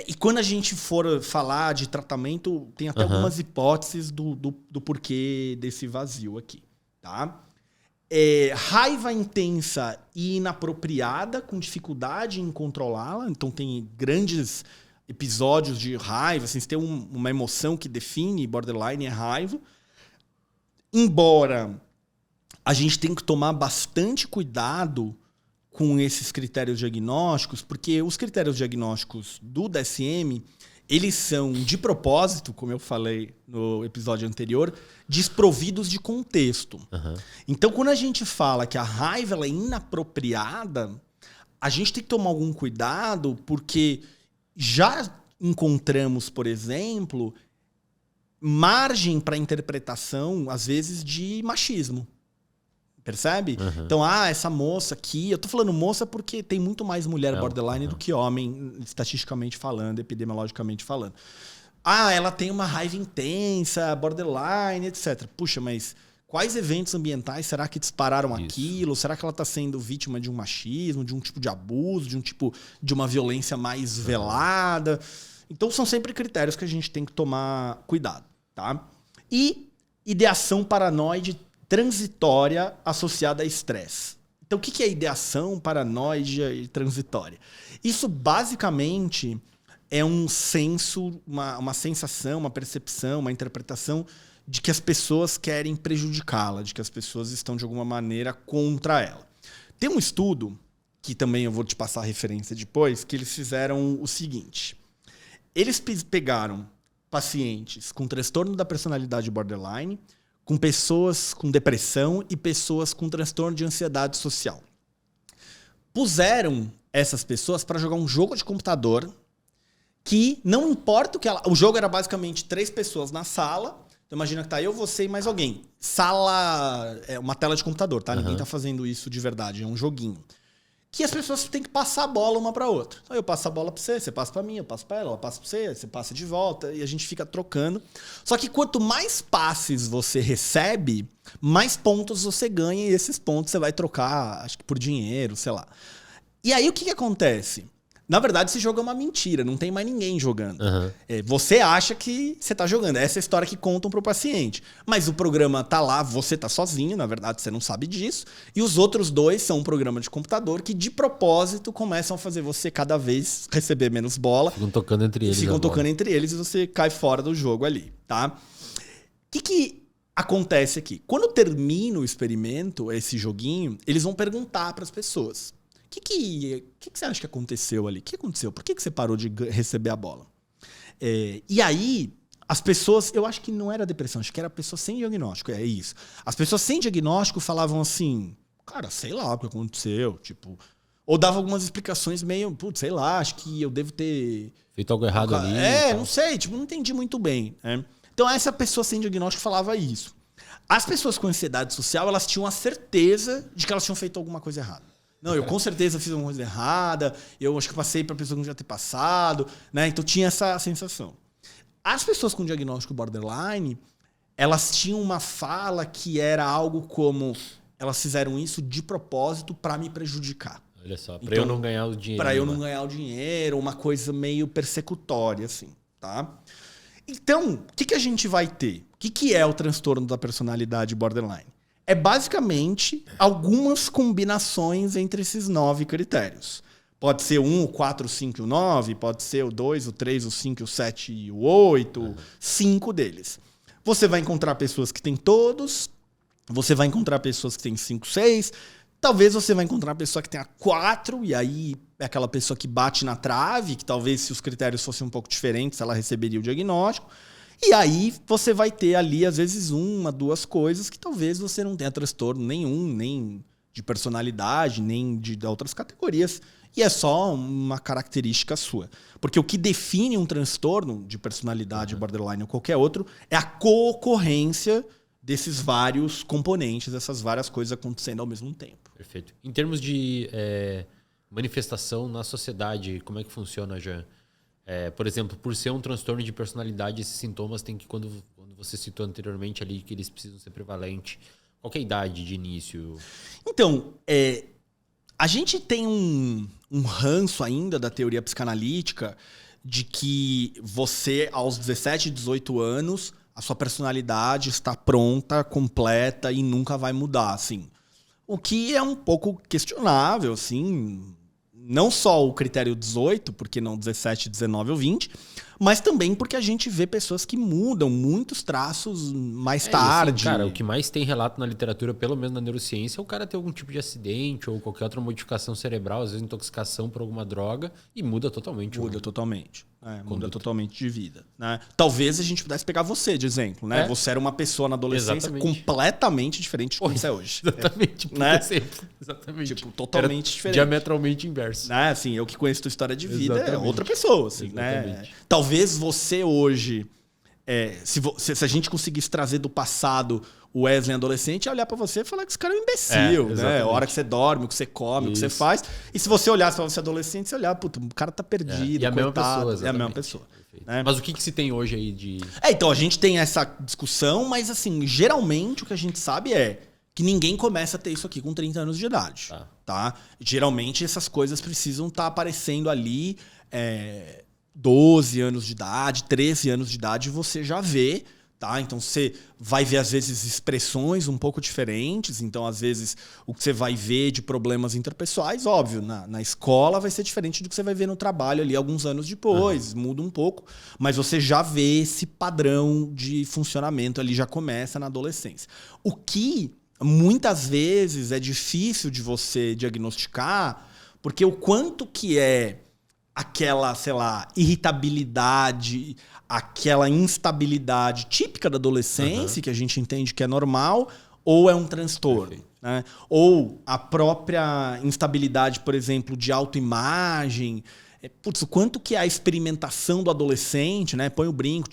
E quando a gente for falar de tratamento, tem até algumas hipóteses do porquê desse vazio aqui, tá? Raiva intensa e inapropriada, com dificuldade em controlá-la. Então tem grandes episódios de raiva, assim, se tem uma emoção que define borderline é raiva. Embora a gente tenha que tomar bastante cuidado com esses critérios diagnósticos, porque os critérios diagnósticos do DSM, eles são, de propósito, como eu falei no episódio anterior, desprovidos de contexto. Então, quando a gente fala que a raiva ela é inapropriada, a gente tem que tomar algum cuidado, porque já encontramos, por exemplo, margem para interpretação, às vezes, de machismo. Percebe? Então, essa moça aqui... Eu tô falando moça porque tem muito mais mulher borderline do que homem, estatisticamente falando, epidemiologicamente falando. Ela tem uma raiva intensa, borderline, etc. Puxa, mas quais eventos ambientais será que dispararam aquilo? Será que ela está sendo vítima de um machismo, de um tipo de abuso, de uma violência mais velada? Então, são sempre critérios que a gente tem que tomar cuidado, tá? E ideação paranoide transitória associada a estresse. Então, o que é ideação paranoide e transitória? Isso, basicamente, é um senso, uma sensação, uma percepção, uma interpretação de que as pessoas querem prejudicá-la, de que as pessoas estão, de alguma maneira, contra ela. Tem um estudo, que também eu vou te passar a referência depois, que eles fizeram o seguinte. Eles pegaram pacientes com transtorno da personalidade borderline, com pessoas com depressão e pessoas com transtorno de ansiedade social. Puseram essas pessoas para jogar um jogo de computador que não importa o que o jogo era basicamente 3 pessoas na sala. Então imagina que tá eu, você e mais alguém. Sala é uma tela de computador, tá? Ninguém tá fazendo isso de verdade, é um joguinho. Que as pessoas têm que passar a bola uma para outra. Então eu passo a bola para você passa para mim, eu passo para ela passa para você passa de volta e a gente fica trocando. Só que quanto mais passes você recebe, mais pontos você ganha e esses pontos você vai trocar, acho que por dinheiro, sei lá. E aí o que acontece? Na verdade, esse jogo é uma mentira, não tem mais ninguém jogando. Você acha que você tá jogando. Essa é a história que contam pro paciente. Mas o programa tá lá, você tá sozinho, na verdade você não sabe disso. E os outros 2 são um programa de computador que, de propósito, começam a fazer você cada vez receber menos bola. Ficam tocando entre eles. Ficam tocando entre eles e você cai fora do jogo ali, tá? O que acontece aqui? Quando termina o experimento, esse joguinho, eles vão perguntar para as pessoas. O que você acha que aconteceu ali? O que aconteceu? Por que você parou de receber a bola? E aí, as pessoas... Eu acho que não era depressão, acho que era pessoa sem diagnóstico. É isso. As pessoas sem diagnóstico falavam assim... Cara, sei lá o que aconteceu. Tipo, ou davam algumas explicações meio... Putz, sei lá, acho que eu devo ter... feito algo errado ali. Não sei. Tipo, não entendi muito bem. Né? Então, essa pessoa sem diagnóstico falava isso. As pessoas com ansiedade social, elas tinham a certeza de que elas tinham feito alguma coisa errada. Não, eu com certeza fiz alguma coisa errada, eu acho que passei para pessoa que não devia ter passado, né? Então tinha essa sensação. As pessoas com diagnóstico borderline, elas tinham uma fala que era algo como elas fizeram isso de propósito para me prejudicar. Olha só, para eu não ganhar o dinheiro. Para eu não ganhar o dinheiro, uma coisa meio persecutória, assim, tá? Então, o que a gente vai ter? O que é o transtorno da personalidade borderline? É basicamente algumas combinações entre esses 9 critérios. Pode ser o 1, o 4, o 5 e o 9, pode ser o 2, o 3, o 5, o 7 e o 8, 5 deles. Você vai encontrar pessoas que têm todos, você vai encontrar pessoas que têm 5, 6, talvez você vai encontrar uma pessoa que tenha 4, e aí é aquela pessoa que bate na trave, que talvez se os critérios fossem um pouco diferentes, ela receberia o diagnóstico. E aí você vai ter ali, às vezes, 1, 2 coisas que talvez você não tenha transtorno nenhum, nem de personalidade, nem de outras categorias. E é só uma característica sua. Porque o que define um transtorno de personalidade borderline ou qualquer outro é a co-ocorrência desses vários componentes, dessas várias coisas acontecendo ao mesmo tempo. Perfeito. Em termos de manifestação na sociedade, como é que funciona, Jean? Por exemplo, por ser um transtorno de personalidade, esses sintomas têm que, quando você citou anteriormente ali, que eles precisam ser prevalentes. Qual que é a idade de início? Então, A gente tem um ranço ainda da teoria psicanalítica de que você, aos 17, 18 anos, a sua personalidade está pronta, completa e nunca vai mudar, assim. O que é um pouco questionável, assim. Não só o critério 18, porque não 17, 19 ou 20, mas também porque a gente vê pessoas que mudam muitos traços mais tarde. Assim, cara, o que mais tem relato na literatura, pelo menos na neurociência, é o cara ter algum tipo de acidente ou qualquer outra modificação cerebral, às vezes intoxicação por alguma droga, e muda totalmente. Muda totalmente. Muda totalmente de vida. Né? Talvez a gente pudesse pegar você de exemplo. Né? Você era uma pessoa na adolescência completamente diferente de como você é hoje. Exatamente. Por exemplo. Exatamente. Tipo, totalmente diferente. Diametralmente inverso. Né? Assim, eu que conheço tua história de vida é outra pessoa. Assim, né? Talvez você hoje, se a gente conseguisse trazer do passado o Wesley adolescente, ia olhar pra você e falar que esse cara é um imbecil. Né? A hora que você dorme, o que você come, o que você faz. E se você olhasse pra você adolescente, você olhar, puta, o cara tá perdido, e a mesma coitado. pessoa, exatamente. É a mesma pessoa. Né? Mas o que se tem hoje aí de... Então, a gente tem essa discussão, mas assim, geralmente o que a gente sabe é que ninguém começa a ter isso aqui com 30 anos de idade. Tá? Geralmente essas coisas precisam estar aparecendo ali 12 anos de idade, 13 anos de idade, você já vê. Tá? Então você vai ver, às vezes, expressões um pouco diferentes. Então, às vezes, o que você vai ver de problemas interpessoais, óbvio, na escola vai ser diferente do que você vai ver no trabalho ali alguns anos depois. Muda um pouco. Mas você já vê esse padrão de funcionamento ali, já começa na adolescência. O que, muitas vezes, é difícil de você diagnosticar, porque o quanto que é aquela, sei lá, irritabilidade, aquela instabilidade típica da adolescência, que a gente entende que é normal, ou é um transtorno. Né? Ou a própria instabilidade, por exemplo, de autoimagem. Putz, o quanto que é a experimentação do adolescente, né? Põe o brinco,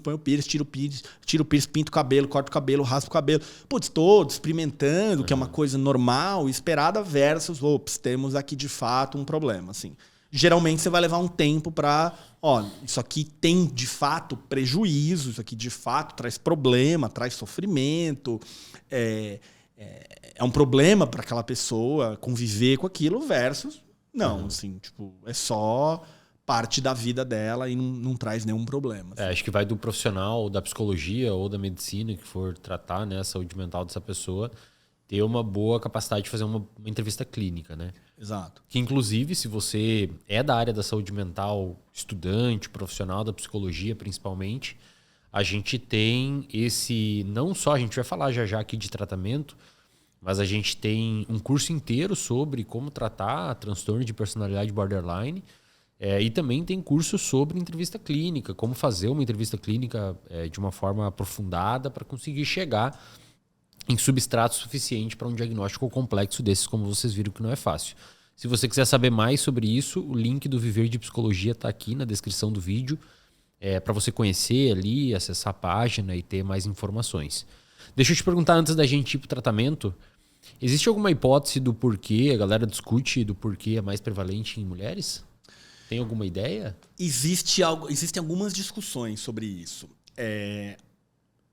põe o piercing, tira o piercing, pinta o cabelo, corta o cabelo, raspa o cabelo. Putz, todo experimentando, que é uma coisa normal, esperada, versus, ops, temos aqui de fato um problema, assim. Geralmente você vai levar um tempo para, isso aqui tem de fato prejuízo, isso aqui de fato traz problema, traz sofrimento, é um problema para aquela pessoa conviver com aquilo versus, não, assim, tipo, é só parte da vida dela e não traz nenhum problema. Assim. Acho que vai do profissional da psicologia ou da medicina que for tratar, né, a saúde mental dessa pessoa, ter uma boa capacidade de fazer uma entrevista clínica, né? Exato. Que, inclusive, se você é da área da saúde mental, estudante, profissional da psicologia, principalmente, a gente tem não só, a gente vai falar já aqui de tratamento, mas a gente tem um curso inteiro sobre como tratar transtorno de personalidade borderline, e também tem curso sobre entrevista clínica, como fazer uma entrevista clínica de uma forma aprofundada para conseguir chegar em substrato suficiente para um diagnóstico complexo desses, como vocês viram que não é fácil. Se você quiser saber mais sobre isso, o link do Viver de Psicologia está aqui na descrição do vídeo, para você conhecer ali, acessar a página e ter mais informações. Deixa eu te perguntar, antes da gente ir para o tratamento, existe alguma hipótese do porquê, a galera discute do porquê é mais prevalente em mulheres? Tem alguma ideia? Existem algumas discussões sobre isso.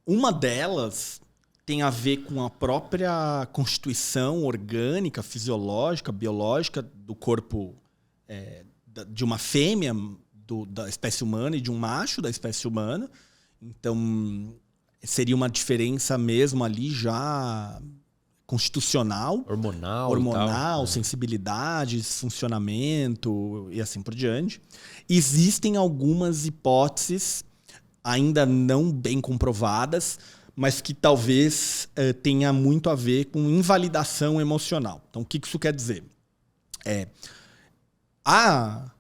Uma delas tem a ver com a própria constituição orgânica, fisiológica, biológica do corpo de uma fêmea da espécie humana e de um macho da espécie humana. Então, seria uma diferença mesmo ali já constitucional. Hormonal, sensibilidades, funcionamento e assim por diante. Existem algumas hipóteses ainda não bem comprovadas, mas que talvez tenha muito a ver com invalidação emocional. Então, o que isso quer dizer? A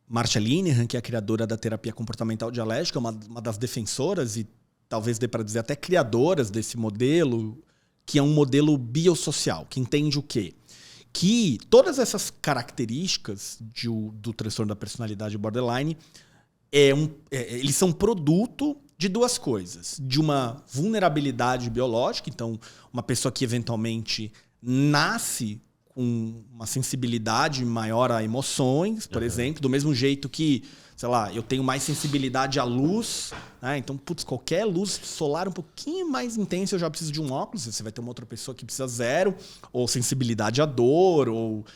Marcia Linehan, que é a criadora da terapia comportamental dialética, uma das defensoras e talvez dê para dizer até criadoras desse modelo, que é um modelo biosocial, que entende o quê? Que todas essas características do transtorno da personalidade borderline, eles são produto de duas coisas. De uma vulnerabilidade biológica, então uma pessoa que eventualmente nasce uma sensibilidade maior a emoções, por exemplo, do mesmo jeito que, sei lá, eu tenho mais sensibilidade à luz, né? Então, putz, qualquer luz solar um pouquinho mais intensa eu já preciso de um óculos, você vai ter uma outra pessoa que precisa zero, ou sensibilidade à dor, ou,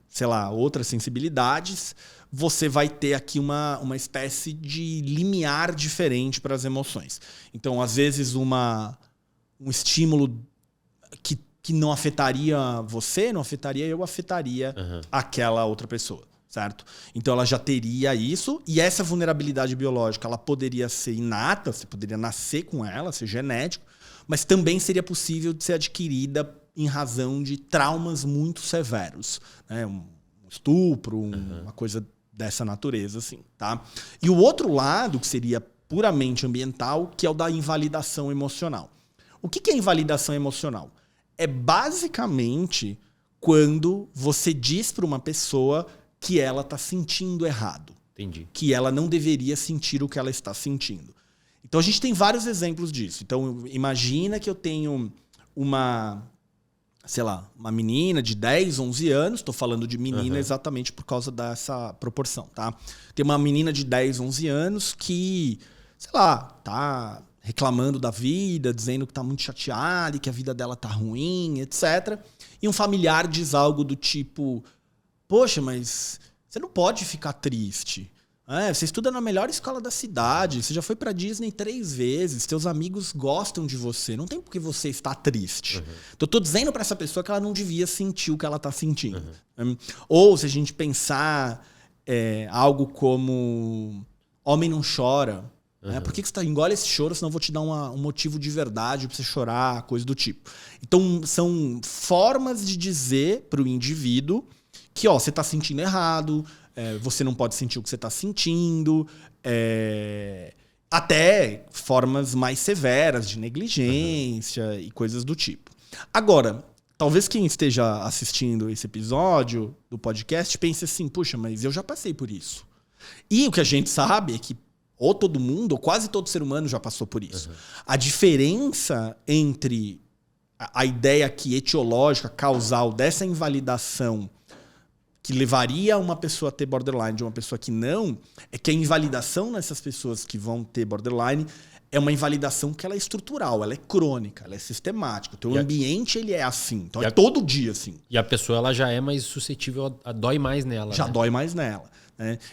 sei lá, outras sensibilidades. Você vai ter aqui uma espécie de limiar diferente para as emoções. Então, às vezes, um estímulo que não afetaria você, não afetaria eu, afetaria aquela outra pessoa, certo? Então ela já teria isso, e essa vulnerabilidade biológica ela poderia ser inata, você poderia nascer com ela, ser genético, mas também seria possível de ser adquirida em razão de traumas muito severos, né? Um estupro, uma coisa dessa natureza, assim, tá? E o outro lado, que seria puramente ambiental, que é o da invalidação emocional. O que é invalidação emocional? É basicamente quando você diz para uma pessoa que ela está sentindo errado. Entendi. Que ela não deveria sentir o que ela está sentindo. Então a gente tem vários exemplos disso. Então imagina que eu tenho uma menina de 10, 11 anos. Estou falando de menina exatamente por causa dessa proporção, tá? Tem uma menina de 10, 11 anos que, sei lá, tá reclamando da vida, dizendo que tá muito chateada e que a vida dela tá ruim, etc. E um familiar diz algo do tipo: poxa, mas você não pode ficar triste. Você estuda na melhor escola da cidade, você já foi pra Disney 3 vezes, teus amigos gostam de você, não tem por que você estar triste. Então eu tô dizendo pra essa pessoa que ela não devia sentir o que ela tá sentindo. Ou se a gente pensar algo como homem não chora. Por que você engole esse choro, senão eu vou te dar um motivo de verdade pra você chorar, coisa do tipo. Então, são formas de dizer pro indivíduo que você tá sentindo errado, você não pode sentir o que você tá sentindo, até formas mais severas de negligência e coisas do tipo. Agora, talvez quem esteja assistindo esse episódio do podcast pense assim: puxa, mas eu já passei por isso. E o que a gente sabe é que ou todo mundo, ou quase todo ser humano já passou por isso. A diferença entre a ideia aqui etiológica, causal, dessa invalidação que levaria uma pessoa a ter borderline de uma pessoa que não, é que a invalidação nessas pessoas que vão ter borderline é uma invalidação que ela é estrutural, ela é crônica, ela é sistemática. O teu ambiente ele é assim, então todo dia assim. E a pessoa ela já é mais suscetível, dói mais nela. Já dói mais nela.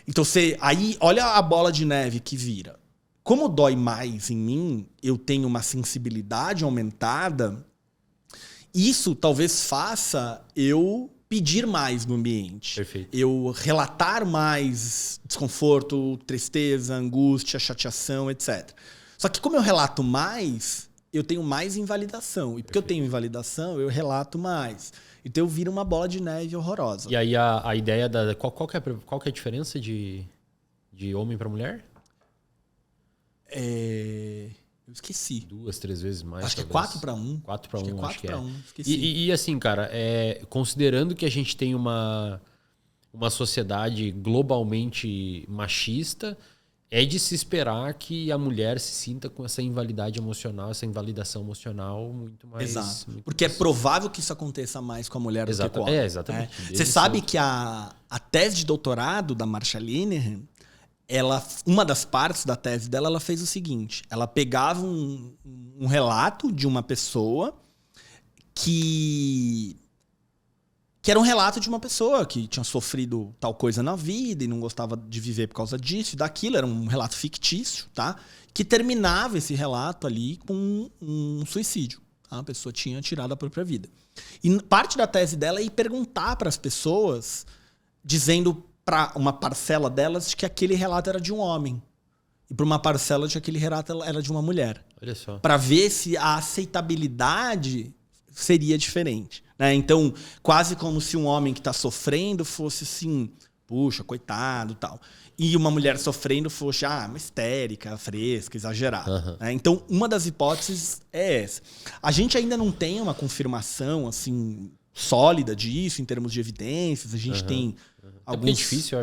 Então aí olha a bola de neve que vira. Como dói mais em mim, eu tenho uma sensibilidade aumentada, isso talvez faça eu pedir mais no ambiente. Perfeito. Eu relatar mais desconforto, tristeza, angústia, chateação, etc. Só que como eu relato mais, eu tenho mais invalidação. E porque eu tenho invalidação, eu relato mais. Então eu viro uma bola de neve horrorosa. E aí a ideia da... Qual que é a diferença de homem para mulher? Eu esqueci. 2, 3 vezes mais. Acho que talvez. é 4 para 1. 4 para 1, acho que é 4 acho que para é. 1. Esqueci. E assim, cara, considerando que a gente tem uma sociedade globalmente machista, é de se esperar que a mulher se sinta com essa invalidade emocional, essa invalidação emocional muito mais... Exato. Muito porque mais... é provável que isso aconteça mais com a mulher do que com o homem. Exatamente. Você sabe que a tese de doutorado da Marsha Linehan, uma das partes da tese dela, ela fez o seguinte: ela pegava um relato de uma pessoa que era um relato de uma pessoa que tinha sofrido tal coisa na vida e não gostava de viver por causa disso e daquilo. Era um relato fictício, tá? Que terminava esse relato ali com um suicídio. Tá? A pessoa tinha tirado a própria vida. E parte da tese dela é ir perguntar para as pessoas, dizendo para uma parcela delas de que aquele relato era de um homem. E para uma parcela de que aquele relato era de uma mulher. Olha só. Para ver se a aceitabilidade seria diferente. Então, quase como se um homem que está sofrendo fosse assim, puxa, coitado, tal. E uma mulher sofrendo fosse, uma histérica, fresca, exagerada. Então, uma das hipóteses é essa. A gente ainda não tem uma confirmação assim sólida disso em termos de evidências. A gente tem alguns... É difícil, eu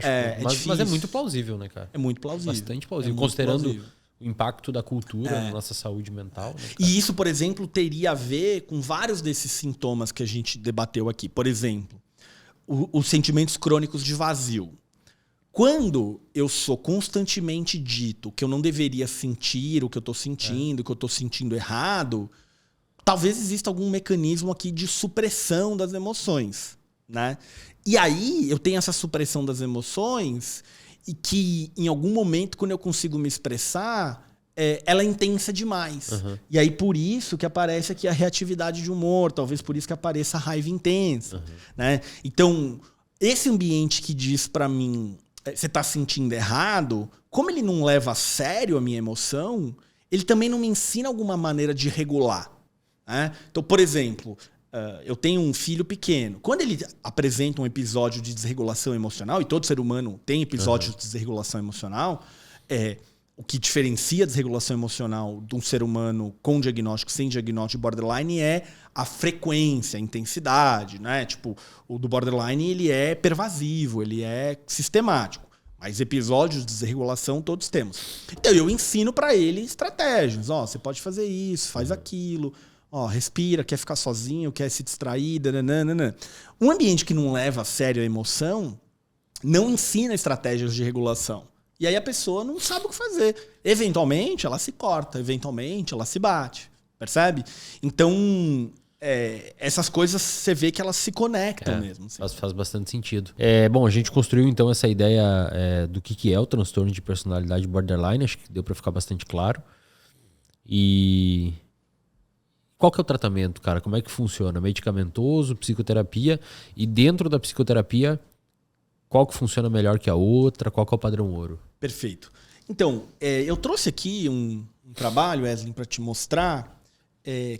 acho. Mas é muito plausível, né, cara? É muito plausível. Bastante plausível. Considerando o impacto da cultura na nossa saúde mental. Né, e isso, por exemplo, teria a ver com vários desses sintomas que a gente debateu aqui. Por exemplo, os sentimentos crônicos de vazio. Quando eu sou constantemente dito que eu não deveria sentir o que eu estou sentindo, que eu estou sentindo errado, talvez exista algum mecanismo aqui de supressão das emoções, né? E aí eu tenho essa supressão das emoções e que em algum momento, quando eu consigo me expressar, ela é intensa demais. E aí por isso que aparece aqui a reatividade de humor, talvez por isso que apareça a raiva intensa, né? Então, esse ambiente que diz para mim você está sentindo errado, como ele não leva a sério a minha emoção, ele também não me ensina alguma maneira de regular. Né? Então, por exemplo, eu tenho um filho pequeno. Quando ele apresenta um episódio de desregulação emocional, e todo ser humano tem episódios de desregulação emocional, o que diferencia a desregulação emocional de um ser humano com diagnóstico, sem diagnóstico de borderline é a frequência, a intensidade, né? Tipo, o do borderline ele é pervasivo, ele é sistemático. Mas episódios de desregulação todos temos. Então eu ensino para ele estratégias. Você pode fazer isso, faz aquilo. Respira, quer ficar sozinho, quer se distrair. Nananana. Um ambiente que não leva a sério a emoção não ensina estratégias de regulação. E aí a pessoa não sabe o que fazer. Eventualmente, ela se corta. Eventualmente, ela se bate. Percebe? Então, essas coisas você vê que elas se conectam mesmo. Assim. Faz bastante sentido. Bom, a gente construiu então essa ideia do que é o transtorno de personalidade borderline. Acho que deu para ficar bastante claro. E qual que é o tratamento, cara? Como é que funciona? Medicamentoso, psicoterapia? E dentro da psicoterapia, qual que funciona melhor que a outra? Qual que é o padrão ouro? Perfeito. Então, eu trouxe aqui um trabalho, Wesley, para te mostrar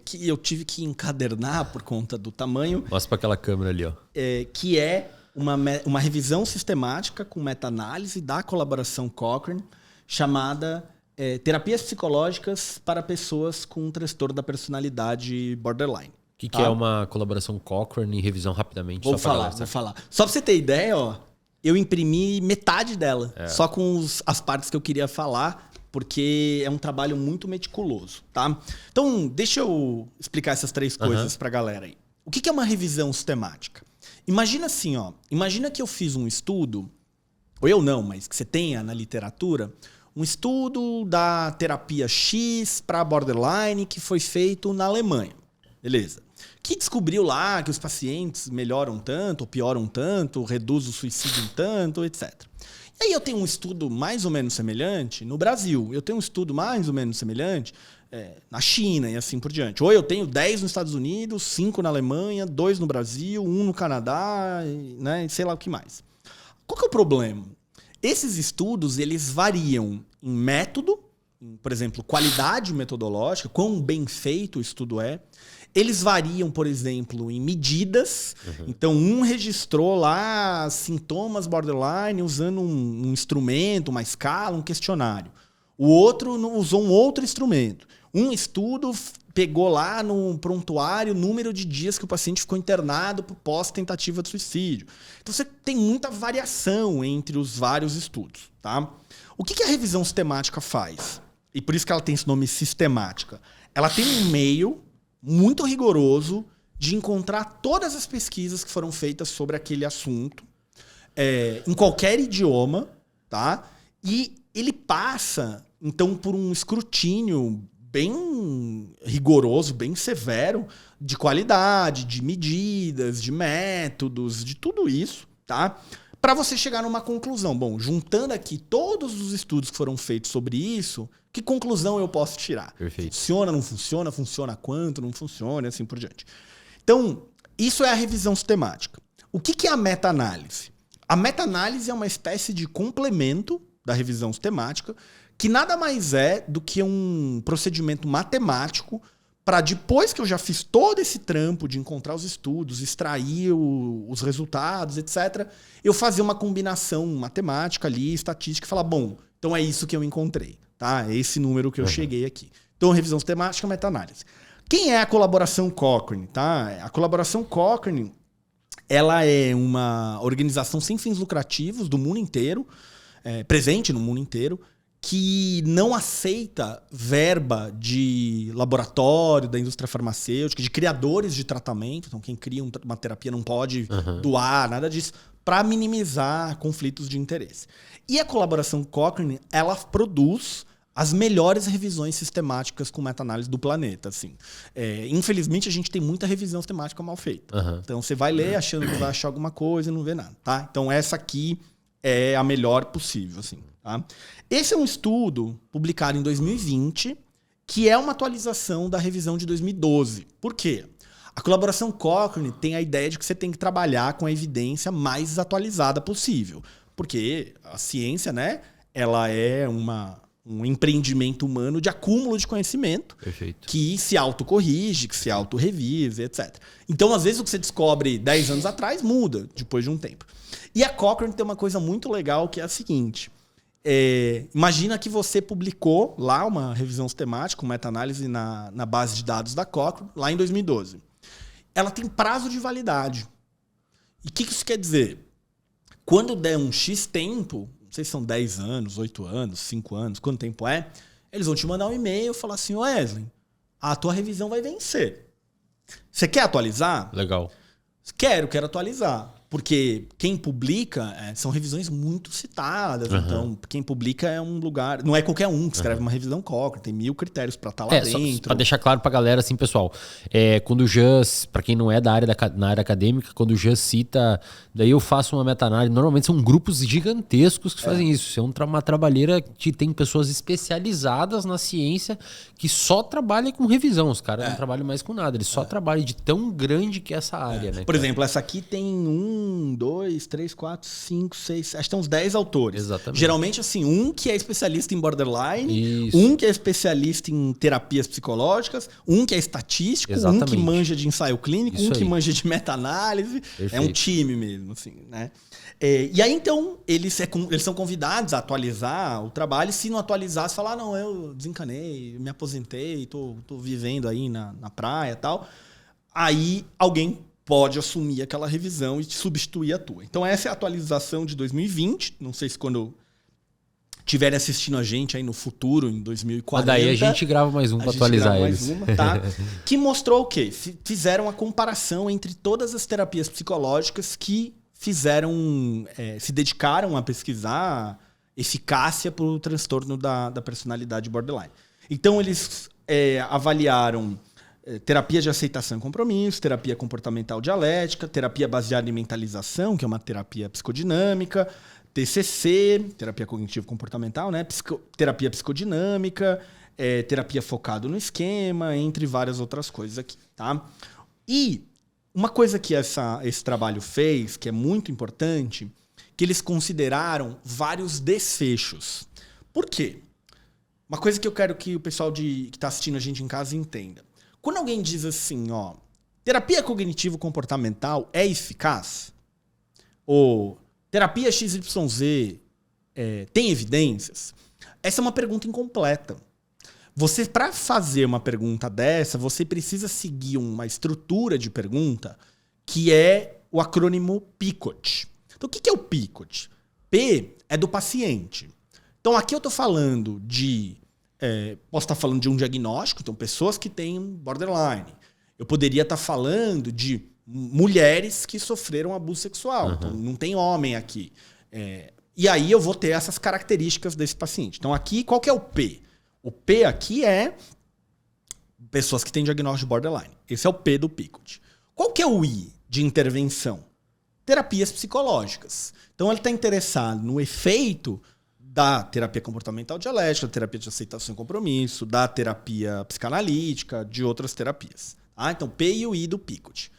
que eu tive que encadernar por conta do tamanho. Mostra para aquela câmera ali, ó. Que é uma revisão sistemática com meta-análise da colaboração Cochrane, chamada Terapias Psicológicas para Pessoas com Transtorno da Personalidade Borderline. O que é uma colaboração Cochrane e revisão rapidamente? Vou falar. Só para você ter ideia, eu imprimi metade dela, só com as partes que eu queria falar, porque é um trabalho muito meticuloso, tá? Então, deixa eu explicar essas 3 coisas pra galera aí. O que é uma revisão sistemática? Imagina assim, imagina que eu fiz um estudo, ou eu não, mas que você tenha na literatura, um estudo da terapia X para borderline que foi feito na Alemanha. Beleza. Que descobriu lá que os pacientes melhoram tanto, ou pioram tanto, reduz o suicídio um tanto, etc. E aí eu tenho um estudo mais ou menos semelhante no Brasil. Eu tenho um estudo mais ou menos semelhante na China e assim por diante. Ou eu tenho 10 nos Estados Unidos, 5 na Alemanha, 2 no Brasil, 1 no Canadá, né, e sei lá o que mais. Qual que é o problema? Esses estudos, eles variam em método, por exemplo, qualidade metodológica, quão bem feito o estudo é. Eles variam, por exemplo, em medidas. Então, um registrou lá sintomas borderline usando um instrumento, uma escala, um questionário. O outro usou um outro instrumento. Um estudo pegou lá no prontuário o número de dias que o paciente ficou internado pós-tentativa de suicídio. Então, você tem muita variação entre os vários estudos. Tá? O que a revisão sistemática faz? E por isso que ela tem esse nome sistemática. Ela tem um meio muito rigoroso de encontrar todas as pesquisas que foram feitas sobre aquele assunto, em qualquer idioma, tá? E ele passa, então, por um escrutínio bem rigoroso, bem severo, de qualidade, de medidas, de métodos, de tudo isso, tá? Para você chegar numa conclusão. Bom, juntando aqui todos os estudos que foram feitos sobre isso, que conclusão eu posso tirar? Perfeito. Funciona, não funciona? Funciona quanto? Não funciona? E assim por diante. Então, isso é a revisão sistemática. O que é a meta-análise? A meta-análise é uma espécie de complemento da revisão sistemática, que nada mais é do que um procedimento matemático para, depois que eu já fiz todo esse trampo de encontrar os estudos, extrair os resultados, etc., eu fazer uma combinação matemática ali, estatística, e falar, bom, então é isso que eu encontrei. Tá? É esse número que eu cheguei aqui. Então, revisão sistemática, meta-análise. Quem é a colaboração Cochrane? Tá? A colaboração Cochrane, ela é uma organização sem fins lucrativos do mundo inteiro, presente no mundo inteiro, que não aceita verba de laboratório, da indústria farmacêutica, de criadores de tratamento. Então, quem cria uma terapia não pode doar, nada disso, para minimizar conflitos de interesse. E a colaboração Cochrane, ela produz as melhores revisões sistemáticas com meta-análise do planeta. Assim. Infelizmente, a gente tem muita revisão sistemática mal feita. Então, você vai ler achando que vai achar alguma coisa e não vê nada. Tá? Então, essa aqui é a melhor possível. Assim, tá? Esse é um estudo publicado em 2020, que é uma atualização da revisão de 2012. Por quê? A colaboração Cochrane tem a ideia de que você tem que trabalhar com a evidência mais atualizada possível. Porque a ciência, né, ela é um empreendimento humano de acúmulo de conhecimento. Perfeito. Que se autocorrige, que se autorrevisa, etc. Então, às vezes, o que você descobre 10 anos atrás muda depois de um tempo. E a Cochrane tem uma coisa muito legal que é a seguinte. Imagina que você publicou lá uma revisão sistemática, uma meta-análise na base de dados da Cochrane, lá em 2012. Ela tem prazo de validade. E o que isso quer dizer? Quando der um X tempo, não sei se são 10 anos, 8 anos, 5 anos, quanto tempo é, eles vão te mandar um e-mail e falar assim, Wesley, a tua revisão vai vencer. Você quer atualizar? Legal. Quero atualizar. Porque quem publica são revisões muito citadas. Então, quem publica é um lugar... Não é qualquer um que escreve uma revisão Cochrane. Tem 1000 critérios para estar lá dentro. Para deixar claro pra galera, assim, pessoal. Quando o Jean, pra quem não é na área acadêmica, quando o Jean cita... Daí eu faço uma meta-análise. Normalmente são grupos gigantescos que fazem isso. Isso é uma trabalheira que tem pessoas especializadas na ciência que só trabalham com revisão. Os caras não trabalham mais com nada. Eles só trabalham de tão grande que é essa área, né? Por exemplo, essa aqui tem 1, 2, 3, 4, 5, 6... Acho que tem uns 10 autores. Exatamente. Geralmente, assim, um que é especialista em borderline, Isso. um que é especialista em terapias psicológicas, um que é estatístico, Exatamente. um que manja de ensaio clínico, Isso um que aí. manja de meta-análise. Perfeito. É um time mesmo, assim, né? E aí, então, eles são convidados a atualizar o trabalho. Se não atualizar, você fala, não, eu desencanei, eu me aposentei, tô vivendo aí na praia e tal. Aí, alguém pode assumir aquela revisão e substituir a tua. Então, essa é a atualização de 2020. Não sei se quando estiverem assistindo a gente aí no futuro, em 2040... Mas daí a gente grava mais um para atualizar eles. Tá? Que mostrou o quê? Fizeram a comparação entre todas as terapias psicológicas que se dedicaram a pesquisar eficácia para o transtorno da personalidade borderline. Então, eles avaliaram terapia de aceitação e compromisso, terapia comportamental dialética, terapia baseada em mentalização, que é uma terapia psicodinâmica, TCC, terapia cognitivo-comportamental, né? Terapia psicodinâmica, terapia focada no esquema, entre várias outras coisas aqui. Tá? E uma coisa que esse trabalho fez, que é muito importante, que eles consideraram vários desfechos. Por quê? Uma coisa que eu quero que o pessoal que está assistindo a gente em casa entenda. Quando alguém diz assim, terapia cognitivo-comportamental é eficaz? Ou terapia XYZ tem evidências? Essa é uma pergunta incompleta. Você, para fazer uma pergunta dessa, você precisa seguir uma estrutura de pergunta que é o acrônimo PICOT. Então, o que é o PICOT? P é do paciente. Então, aqui eu estou falando posso estar falando de um diagnóstico, então pessoas que têm borderline. Eu poderia estar falando de mulheres que sofreram abuso sexual. Então, não tem homem aqui. E aí eu vou ter essas características desse paciente. Então, aqui, qual que é o P? O P aqui é pessoas que têm diagnóstico de borderline. Esse é o P do PICOT. Qual que é o I de intervenção? Terapias psicológicas. Então, ele está interessado no efeito da terapia comportamental dialética, da terapia de aceitação e compromisso, da terapia psicanalítica, de outras terapias. Tá? Então, P e o I do PICOT.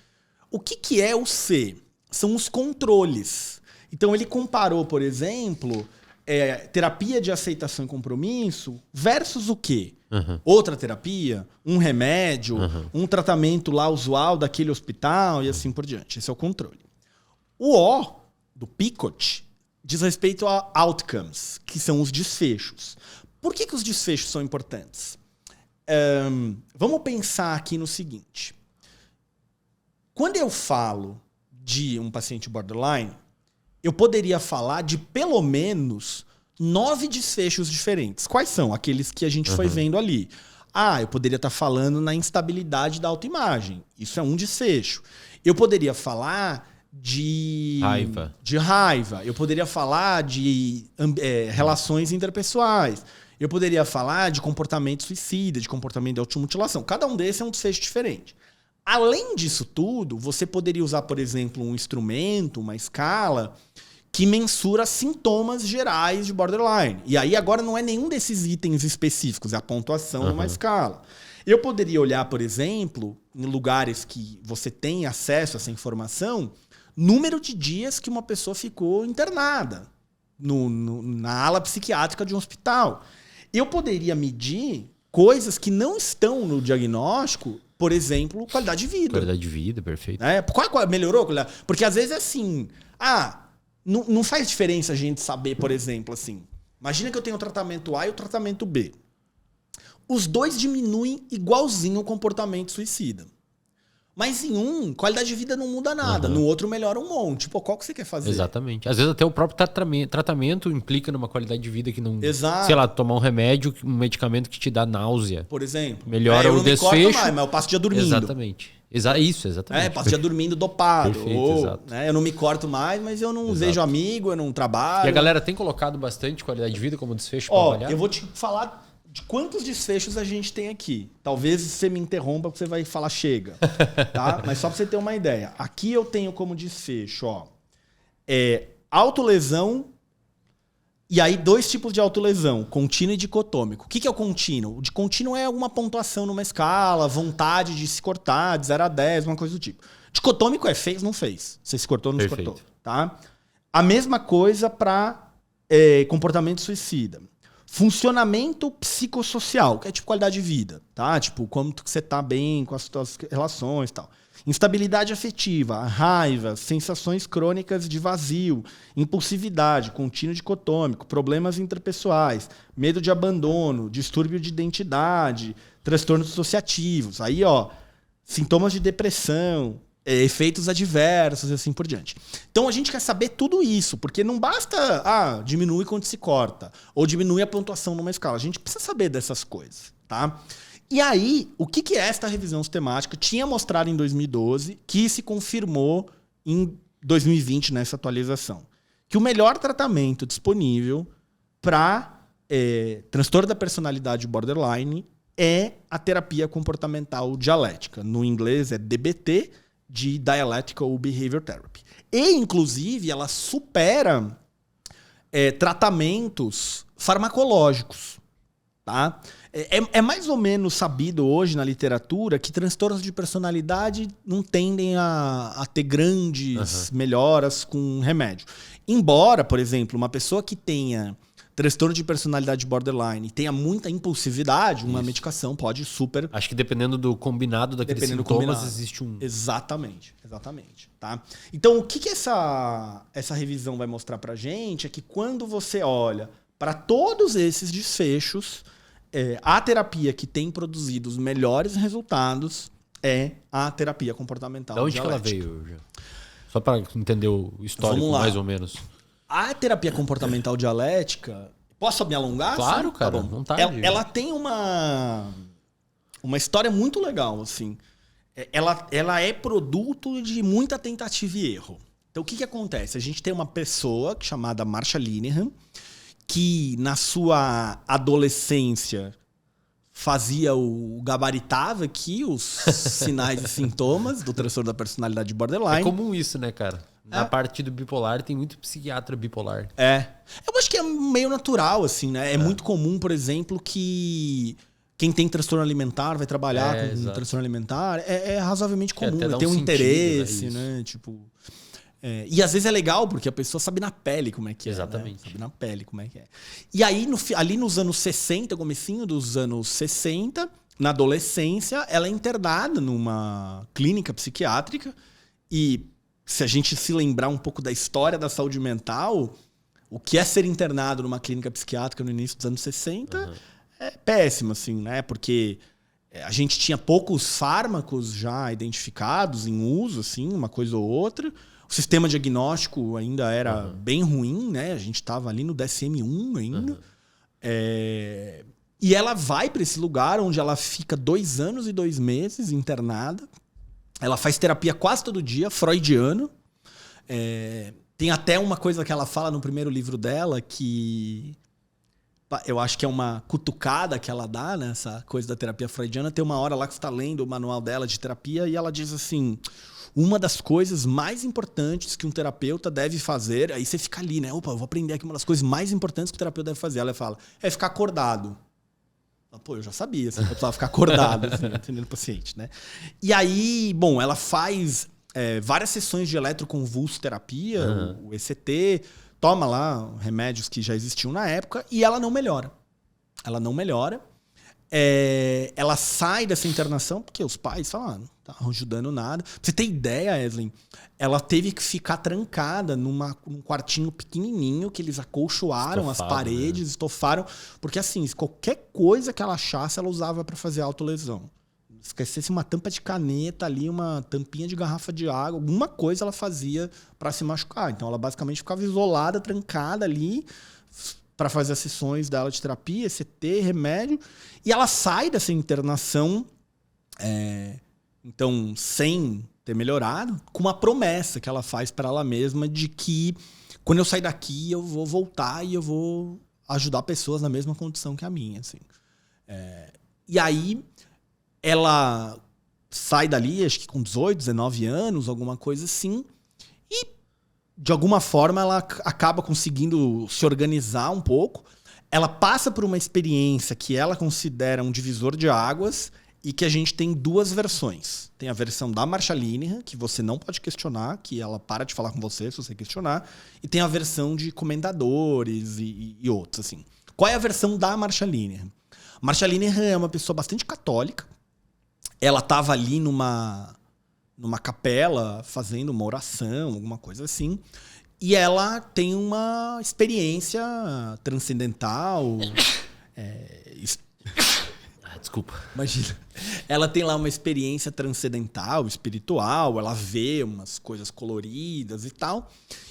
O que é o C? São os controles. Então, ele comparou, por exemplo, terapia de aceitação e compromisso versus o quê? Outra terapia, um remédio, um tratamento lá usual daquele hospital e assim por diante. Esse é o controle. O O do PICOT diz respeito a outcomes, que são os desfechos. Por que os desfechos são importantes? Vamos pensar aqui no seguinte. Quando eu falo de um paciente borderline, eu poderia falar de pelo menos 9 desfechos diferentes. Quais são? Aqueles que a gente foi vendo ali. Eu poderia estar falando na instabilidade da autoimagem. Isso é um desfecho. Eu poderia falar de raiva. Eu poderia falar de relações interpessoais. Eu poderia falar de comportamento suicida, de comportamento de automutilação. Cada um desses é um desfecho diferente. Além disso tudo, você poderia usar, por exemplo, um instrumento, uma escala, que mensura sintomas gerais de borderline. E aí agora não é nenhum desses itens específicos, é a pontuação numa escala. Eu poderia olhar, por exemplo, em lugares que você tem acesso a essa informação, número de dias que uma pessoa ficou internada na ala psiquiátrica de um hospital. Eu poderia medir coisas que não estão no diagnóstico, por exemplo, qualidade de vida. Qualidade de vida, perfeito. Melhorou? Porque às vezes é assim, não faz diferença a gente saber, por exemplo, assim, imagina que eu tenho o tratamento A e o tratamento B. Os dois diminuem igualzinho o comportamento suicida. Mas em um, qualidade de vida não muda nada. No outro, melhora um monte. Pô, qual que você quer fazer? Exatamente. Às vezes até o próprio tratamento implica numa qualidade de vida que não... Exato. Sei lá, tomar um remédio, um medicamento que te dá náusea. Por exemplo. Melhora o desfecho. Eu não me corto mais, mas eu passo o dia dormindo. Exatamente. Isso, exatamente. Passo o dia dormindo dopado. Perfeito, exato. Eu não me corto mais, mas eu não vejo amigo, eu não trabalho. E a galera tem colocado bastante qualidade de vida como desfecho para avaliar? Eu vou te falar de quantos desfechos a gente tem aqui. Talvez você me interrompa porque você vai falar chega. Tá? Mas só para você ter uma ideia. Aqui eu tenho como desfecho, autolesão. E aí, 2 tipos de autolesão, contínuo e dicotômico. O que é o contínuo? O de contínuo é alguma pontuação numa escala, vontade de se cortar, de 0 a 10, uma coisa do tipo. Dicotômico é fez, não fez. Você se cortou, não se cortou. Tá? A mesma coisa para comportamento suicida. Funcionamento psicossocial, que é tipo qualidade de vida. Tá? Tipo, como você tá bem com as suas relações e tal. Instabilidade afetiva, raiva, sensações crônicas de vazio, impulsividade, contínuo dicotômico, problemas interpessoais, medo de abandono, distúrbio de identidade, transtornos dissociativos. Aí, sintomas de depressão, efeitos adversos e assim por diante. Então, a gente quer saber tudo isso, porque não basta, diminui quando se corta, ou diminui a pontuação numa escala. A gente precisa saber dessas coisas, tá? E aí, o que é esta revisão sistemática? Tinha mostrado em 2012, que se confirmou em 2020 nessa atualização. Que o melhor tratamento disponível para transtorno da personalidade borderline é a terapia comportamental dialética. No inglês é DBT, de Dialectical Behavior Therapy. E, inclusive, ela supera tratamentos farmacológicos. Tá? É mais ou menos sabido hoje na literatura que transtornos de personalidade não tendem a ter grandes melhoras com remédio. Embora, por exemplo, uma pessoa que tenha transtorno de personalidade borderline e tenha muita impulsividade, uma medicação pode super... Acho que dependendo do combinado daqueles sintomas, existe um... Exatamente. Tá? Então, o que essa revisão vai mostrar pra gente é que quando você olha para todos esses desfechos, a terapia que tem produzido os melhores resultados é a terapia comportamental dialética. De onde que ela veio, Jean? Só para entender o histórico, mais ou menos. A terapia comportamental dialética... Posso me alongar? Claro, assim? cara. Tá bom. Vontade. Ela tem uma história muito legal, assim. Ela é produto de muita tentativa e erro. Então, o que acontece? A gente tem uma pessoa chamada Marsha Linehan, que na sua adolescência gabaritava aqui os sinais e sintomas do transtorno da personalidade borderline. É comum isso, né, cara? Na parte do bipolar tem muito psiquiatra bipolar. Eu acho que é meio natural, assim, né? É muito comum, por exemplo, que quem tem transtorno alimentar vai trabalhar com transtorno alimentar. É razoavelmente comum, tem um interesse, né? Tipo... e às vezes é legal, porque a pessoa sabe na pele como é que é. Exatamente. Né? Sabe na pele como é que é. E aí, ali nos anos 60, comecinho dos anos 60, na adolescência, ela é internada numa clínica psiquiátrica. E se a gente se lembrar um pouco da história da saúde mental, o que é ser internado numa clínica psiquiátrica no início dos anos 60 é péssimo, assim, né? Porque a gente tinha poucos fármacos já identificados em uso, assim, uma coisa ou outra. O sistema diagnóstico ainda era bem ruim, né? A gente estava ali no DSM-1 ainda. E ela vai para esse lugar onde ela fica 2 anos e 2 meses internada. Ela faz terapia quase todo dia, freudiana. Tem até uma coisa que ela fala no primeiro livro dela que eu acho que é uma cutucada que ela dá nessa coisa da terapia freudiana. Tem uma hora lá que você está lendo o manual dela de terapia e ela diz assim: uma das coisas mais importantes que um terapeuta deve fazer, aí você fica ali, né? Opa, eu vou aprender aqui uma das coisas mais importantes que o terapeuta deve fazer. Ela fala, é ficar acordado. Pô, eu já sabia, assim, que eu precisava ficar acordado, assim, atendendo o paciente, né? E aí, bom, ela faz várias sessões de eletroconvulsoterapia, o ECT, toma lá remédios que já existiam na época e ela não melhora. Ela não melhora. Ela sai dessa internação porque os pais falam, não tá ajudando nada. Pra você ter ideia, Eslin, ela teve que ficar trancada num quartinho pequenininho que eles acolchoaram as paredes, né? Estofaram. Porque assim, qualquer coisa que ela achasse, ela usava para fazer autolesão. Se esquecesse uma tampa de caneta ali, uma tampinha de garrafa de água, alguma coisa ela fazia para se machucar. Então ela basicamente ficava isolada, trancada ali para fazer as sessões dela de terapia, ECT, remédio. E ela sai dessa internação, então, sem ter melhorado, com uma promessa que ela faz para ela mesma de que quando eu sair daqui eu vou voltar e eu vou ajudar pessoas na mesma condição que a minha. Assim. E aí ela sai dali, acho que com 18, 19 anos, alguma coisa assim, e de alguma forma ela acaba conseguindo se organizar um pouco. Ela passa por uma experiência que ela considera um divisor de águas e que a gente tem 2 versões. Tem a versão da Marsha Linehan, que você não pode questionar, que ela para de falar com você se você questionar, e tem a versão de comendadores e outros. Assim. Qual é a versão da Marsha Linehan? Marsha Linehan é uma pessoa bastante católica. Ela estava ali numa capela fazendo uma oração, alguma coisa assim. E ela tem uma experiência transcendental. Desculpa. Imagina. Ela tem lá uma experiência transcendental, espiritual. Ela vê umas coisas coloridas e tal.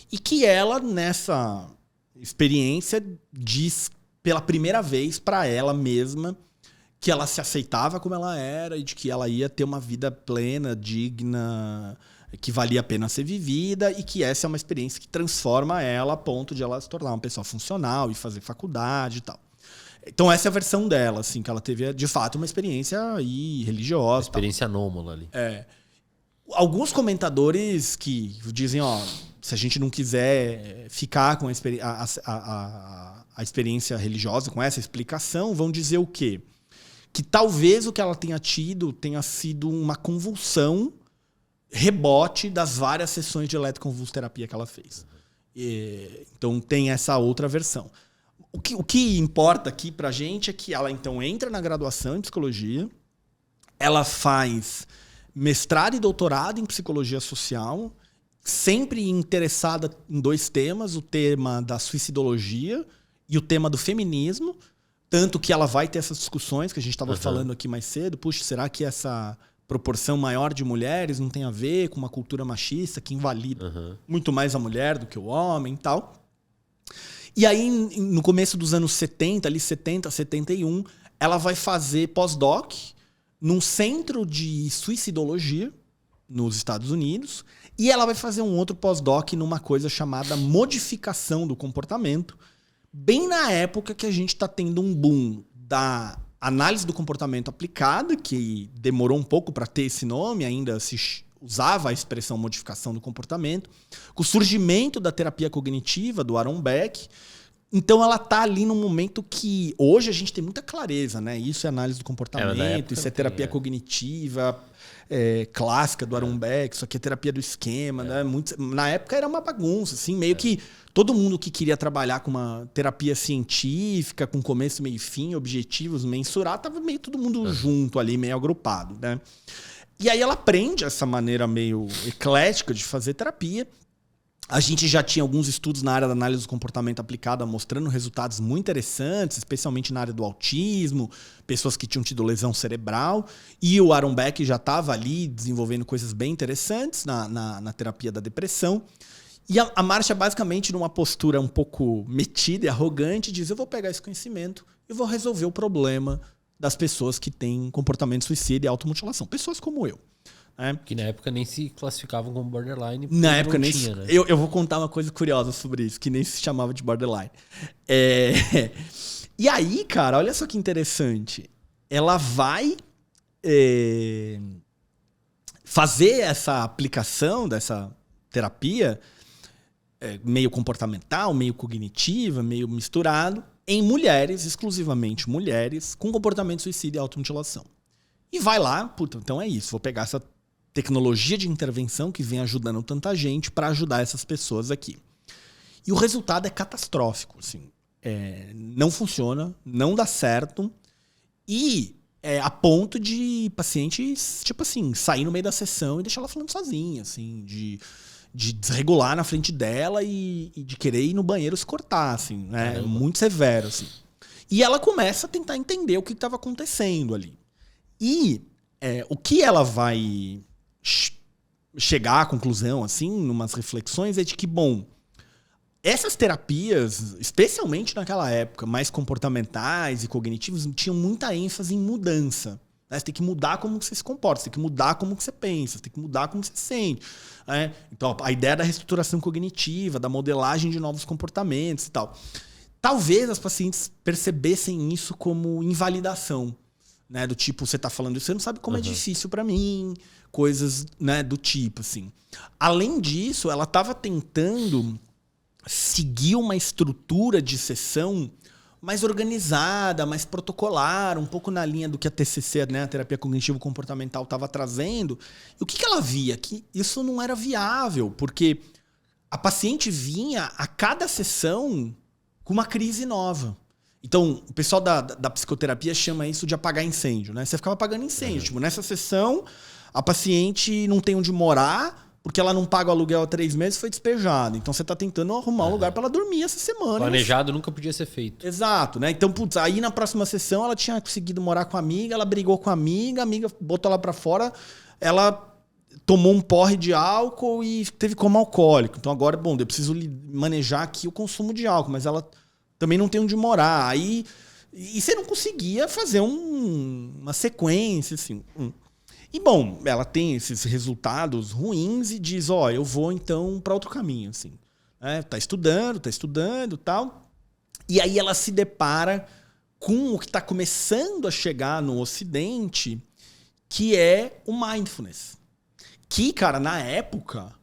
E que ela, nessa experiência, diz pela primeira vez para ela mesma que ela se aceitava como ela era e de que ela ia ter uma vida plena, digna, que valia a pena ser vivida e que essa é uma experiência que transforma ela a ponto de ela se tornar uma pessoa funcional e fazer faculdade e tal. Então essa é a versão dela, assim, que ela teve de fato uma experiência aí religiosa. Uma experiência anômala ali. Alguns comentadores que dizem, se a gente não quiser ficar com a experiência religiosa, com essa explicação, vão dizer o quê? Que talvez o que ela tenha tido tenha sido uma convulsão rebote das várias sessões de eletroconvulsoterapia que ela fez. Então tem essa outra versão. O que importa aqui pra gente é que ela então entra na graduação em psicologia, ela faz mestrado e doutorado em psicologia social, sempre interessada em 2 temas, o tema da suicidologia e o tema do feminismo. Tanto que ela vai ter essas discussões que a gente estava falando aqui mais cedo. Puxa, será que essa proporção maior de mulheres não tem a ver com uma cultura machista que invalida muito mais a mulher do que o homem e tal? E aí, no começo dos anos 70, ali 70, 71, ela vai fazer pós-doc num centro de suicidologia nos Estados Unidos. E ela vai fazer um outro pós-doc numa coisa chamada modificação do comportamento, bem na época que a gente está tendo um boom da análise do comportamento aplicada, que demorou um pouco para ter esse nome, ainda se usava a expressão modificação do comportamento, com o surgimento da terapia cognitiva, do Aaron Beck. Então ela está ali num momento que hoje a gente tem muita clareza, né? Isso é análise do comportamento, isso é terapia cognitiva clássica do Aaron Beck, isso aqui é terapia do esquema, né? Na época era uma bagunça, assim, meio que todo mundo que queria trabalhar com uma terapia científica, com começo, meio e fim, objetivos, mensurar, tava meio todo mundo junto ali, meio agrupado, né? E aí ela aprende essa maneira meio eclética de fazer terapia. A gente já tinha alguns estudos na área da análise do comportamento aplicada mostrando resultados muito interessantes, especialmente na área do autismo, pessoas que tinham tido lesão cerebral. E o Aaron Beck já estava ali desenvolvendo coisas bem interessantes na terapia da depressão. E a Marcia, basicamente, numa postura um pouco metida e arrogante, diz: eu vou pegar esse conhecimento e vou resolver o problema das pessoas que têm comportamento suicida e automutilação. Pessoas como eu. Que na época nem se classificavam como borderline. Na época nem tinha, né? Eu vou contar uma coisa curiosa sobre isso, que nem se chamava de borderline. E aí, cara, olha só que interessante. Ela vai fazer essa aplicação dessa terapia meio comportamental, meio cognitiva, meio misturado, em mulheres, exclusivamente mulheres, com comportamento suicida e automutilação. E vai lá, puta, então é isso, vou pegar essa tecnologia de intervenção que vem ajudando tanta gente para ajudar essas pessoas aqui. E o resultado é catastrófico, assim. Não funciona, não dá certo e a ponto de pacientes, tipo assim, sair no meio da sessão e deixar ela falando sozinha, assim, de desregular na frente dela e de querer ir no banheiro se cortar, assim, né? Muito severo, assim. E ela começa a tentar entender o que estava acontecendo ali. E o que ela vai chegar à conclusão, assim, numas reflexões, é de que, bom, essas terapias, especialmente naquela época, mais comportamentais e cognitivas, tinham muita ênfase em mudança. Né? Você tem que mudar como você se comporta, você tem que mudar como você pensa, você tem que mudar como você se sente. Né? Então, a ideia da reestruturação cognitiva, da modelagem de novos comportamentos e tal. Talvez as pacientes percebessem isso como invalidação. Né, do tipo, você tá falando isso, você não sabe como é difícil para mim, coisas, né, do tipo, assim. Além disso, ela estava tentando seguir uma estrutura de sessão mais organizada, mais protocolar, um pouco na linha do que a TCC, né, a terapia cognitivo-comportamental, estava trazendo. E o que ela via? Que isso não era viável, porque a paciente vinha a cada sessão com uma crise nova. Então, o pessoal da psicoterapia chama isso de apagar incêndio, né? Você ficava apagando incêndio. Tipo, nessa sessão, a paciente não tem onde morar, porque ela não paga o aluguel há 3 meses e foi despejada. Então, você está tentando arrumar um lugar para ela dormir essa semana. Planejado nunca podia ser feito. Exato, né? Então, putz, aí na próxima sessão, ela tinha conseguido morar com a amiga, ela brigou com a amiga botou ela para fora, ela tomou um porre de álcool e teve coma alcoólico. Então, agora, bom, eu preciso manejar aqui o consumo de álcool, mas ela também não tem onde morar. Aí, e você não conseguia fazer uma sequência, assim. E, bom, ela tem esses resultados ruins e diz, eu vou, então, para outro caminho, assim. Tá estudando e tal. E aí ela se depara com o que está começando a chegar no Ocidente, que é o mindfulness. Que, cara, na época...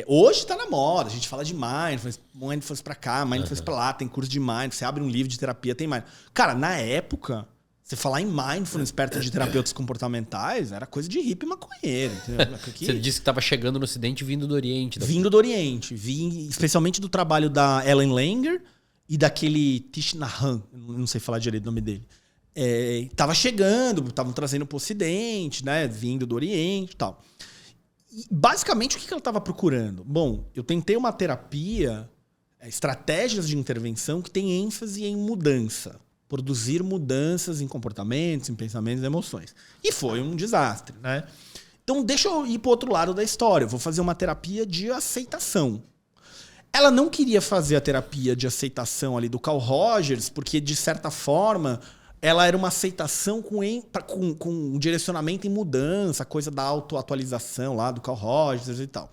hoje tá na moda, a gente fala de mindfulness pra cá, mindfulness pra lá, tem curso de mindfulness, você abre um livro de terapia, tem mindfulness. Cara, na época, você falar em mindfulness perto de terapeutas comportamentais era coisa de hippie maconheiro. Você disse que estava chegando no Ocidente vindo do Oriente. Vindo do Oriente, especialmente do trabalho da Ellen Langer e daquele Thich Nhat Hanh, não sei falar direito o nome dele. Tava chegando, estavam trazendo pro Ocidente, né, vindo do Oriente e tal. E basicamente, o que ela estava procurando? Bom, eu tentei uma terapia, estratégias de intervenção que tem ênfase em mudança. Produzir mudanças em comportamentos, em pensamentos e emoções. E foi um desastre, né? Então, deixa eu ir para o outro lado da história. Eu vou fazer uma terapia de aceitação. Ela não queria fazer a terapia de aceitação ali do Carl Rogers, porque, de certa forma... ela era uma aceitação com um direcionamento em mudança, a coisa da autoatualização lá do Carl Rogers e tal.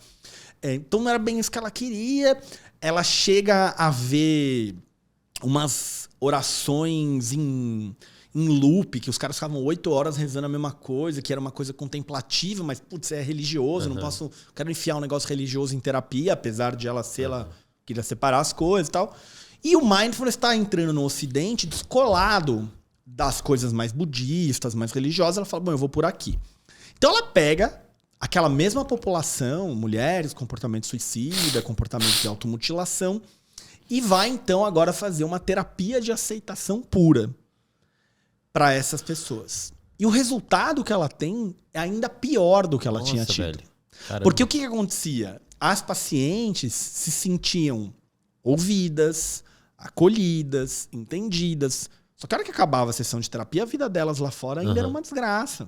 Então não era bem isso que ela queria. Ela chega a ver umas orações em loop, que os caras ficavam 8 horas rezando a mesma coisa, que era uma coisa contemplativa, mas, putz, é religioso, não posso... quero enfiar um negócio religioso em terapia, apesar de ela ser... ela queria separar as coisas e tal. E o mindfulness está entrando no Ocidente descolado das coisas mais budistas, mais religiosas. Ela fala, bom, eu vou por aqui. Então ela pega aquela mesma população, mulheres, comportamento suicida, comportamento de automutilação, e vai então agora fazer uma terapia de aceitação pura para essas pessoas. E o resultado que ela tem é ainda pior do que ela tinha tido. Velho. Porque o que acontecia? as pacientes se sentiam ouvidas, acolhidas, entendidas. Só que a hora que acabava a sessão de terapia, a vida delas lá fora ainda era uma desgraça.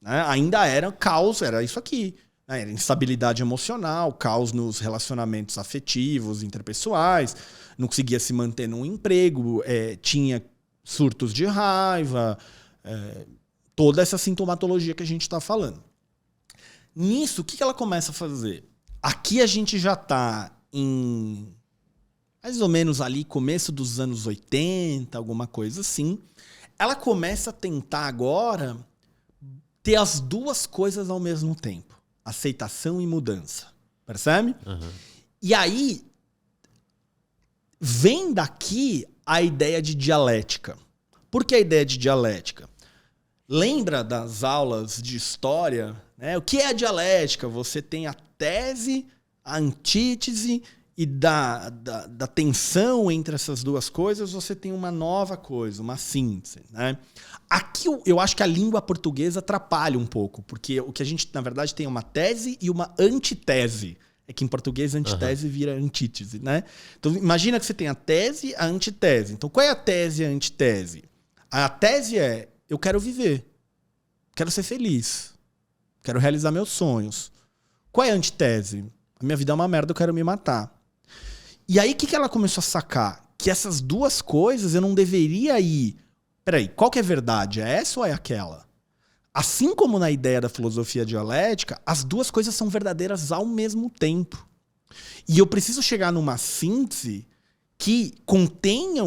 Né? Ainda era caos, era isso aqui. Né? Era instabilidade emocional, caos nos relacionamentos afetivos, interpessoais, não conseguia se manter num emprego, tinha surtos de raiva, toda essa sintomatologia que a gente está falando. Nisso, o que ela começa a fazer? Aqui a gente já está em mais ou menos ali começo dos anos 80, alguma coisa assim. Ela começa a tentar agora ter as duas coisas ao mesmo tempo. Aceitação e mudança. Percebe? Uhum. E aí, vem daqui a ideia de dialética. Por que a ideia de dialética? Lembra das aulas de história? Né? O que é a dialética? Você tem a tese, a antítese, e da tensão entre essas duas coisas, você tem uma nova coisa, uma síntese. Né? Aqui eu acho que a língua portuguesa atrapalha um pouco, porque o que a gente, na verdade, tem uma tese e uma antitese. É que em português antitese vira antítese. Né? Então, imagina que você tem a tese e a antitese. Então, qual é a tese e a antitese? A tese é, eu quero viver, quero ser feliz, quero realizar meus sonhos. Qual é a antitese? A minha vida é uma merda, eu quero me matar. E aí, o que ela começou a sacar? Que essas duas coisas eu não deveria ir... Peraí, qual que é verdade? É essa ou é aquela? Assim como na ideia da filosofia dialética, as duas coisas são verdadeiras ao mesmo tempo. E eu preciso chegar numa síntese que contenha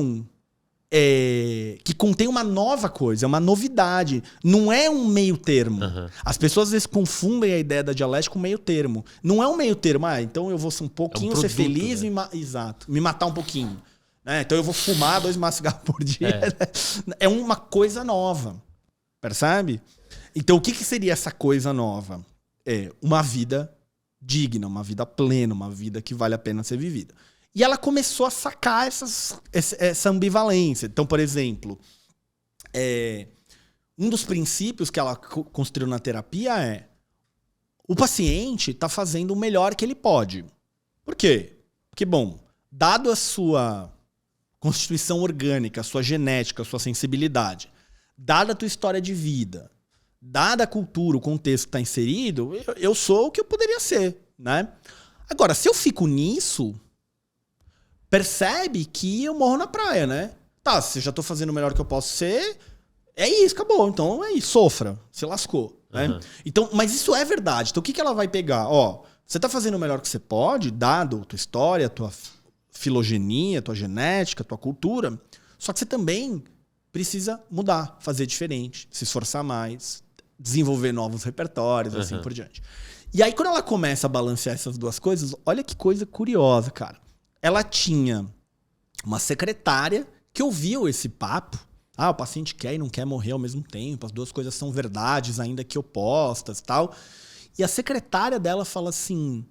uma nova coisa, uma novidade. Não é um meio termo. Uhum. As pessoas às vezes confundem a ideia da dialética com meio termo. Não é um meio termo. Então eu vou ser um pouquinho produto, ser feliz, né? Exato, me matar um pouquinho. Né? Então eu vou fumar 2 maços de cigarro por dia. É uma coisa nova. Percebe? Então o que seria essa coisa nova? É uma vida digna, uma vida plena, uma vida que vale a pena ser vivida. E ela começou a sacar essa ambivalência. Então, por exemplo, um dos princípios que ela construiu na terapia é o paciente está fazendo o melhor que ele pode. Por quê? Porque, bom, dado a sua constituição orgânica, a sua genética, a sua sensibilidade, dada a tua história de vida, dada a cultura, o contexto que está inserido, eu sou o que eu poderia ser. Né? Agora, se eu fico nisso... Percebe que eu morro na praia, né? Tá, se eu já tô fazendo o melhor que eu posso ser, é isso, acabou. Então é isso, sofra, se lascou. Né? Uhum. Então, mas isso é verdade. Então o que ela vai pegar? Ó, você tá fazendo o melhor que você pode, dado tua história, tua filogenia, tua genética, tua cultura, só que você também precisa mudar, fazer diferente, se esforçar mais, desenvolver novos repertórios, assim por diante. E aí quando ela começa a balancear essas duas coisas, olha que coisa curiosa, cara. Ela tinha uma secretária que ouviu esse papo. O paciente quer e não quer morrer ao mesmo tempo. As duas coisas são verdades, ainda que opostas, tal. E a secretária dela fala assim,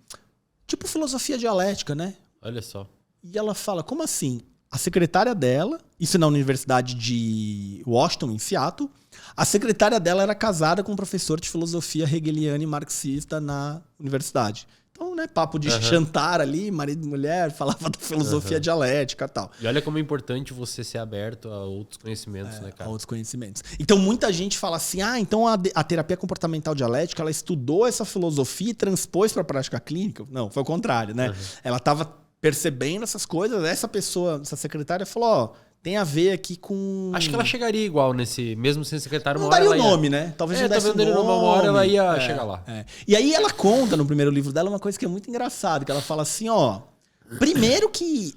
tipo filosofia dialética, né? Olha só. E ela fala, como assim? A secretária dela, isso na Universidade de Washington, em Seattle, a secretária dela era casada com um professor de filosofia hegeliana e marxista na universidade. Então, né, papo de jantar ali, marido e mulher, falava da filosofia dialética e tal. E olha como é importante você ser aberto a outros conhecimentos, né, cara? A outros conhecimentos. Então, muita gente fala assim, então a terapia comportamental dialética, ela estudou essa filosofia e transpôs para a prática clínica. Não, foi o contrário, né? Ela estava percebendo essas coisas, essa pessoa, essa secretária falou, tem a ver aqui com... Acho que ela chegaria igual nesse... Mesmo sem secretário, uma hora ela ia... Não daria o nome, né? Talvez não desse o nome. Uma hora ela ia chegar lá. E aí ela conta no primeiro livro dela uma coisa que é muito engraçada, que ela fala assim, primeiro que...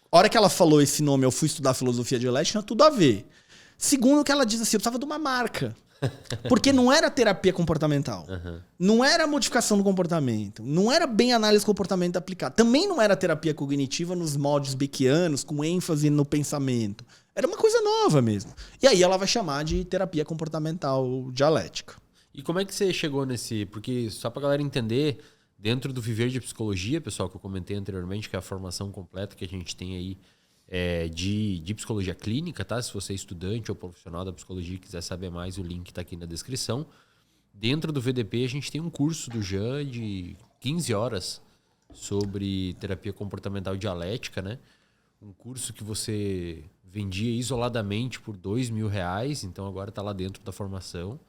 A hora que ela falou esse nome, eu fui estudar filosofia dialética, tinha tudo a ver. Segundo que ela diz assim, eu precisava de uma marca. Porque não era terapia comportamental. Não era modificação do comportamento. Não era bem análise do comportamento aplicada. Também não era terapia cognitiva nos moldes beckianos, com ênfase no pensamento. Era uma coisa nova mesmo. E aí ela vai chamar de terapia comportamental dialética. E como é que você chegou nesse... Porque só pra galera entender, dentro do Viver de Psicologia, pessoal, que eu comentei anteriormente, que é a formação completa que a gente tem aí de psicologia clínica, tá? Se você é estudante ou profissional da psicologia e quiser saber mais, o link está aqui na descrição. Dentro do VDP, a gente tem um curso do Jean de 15 horas sobre terapia comportamental dialética, né? Um curso que você vendia isoladamente por R$2.000, então agora está lá dentro da formação.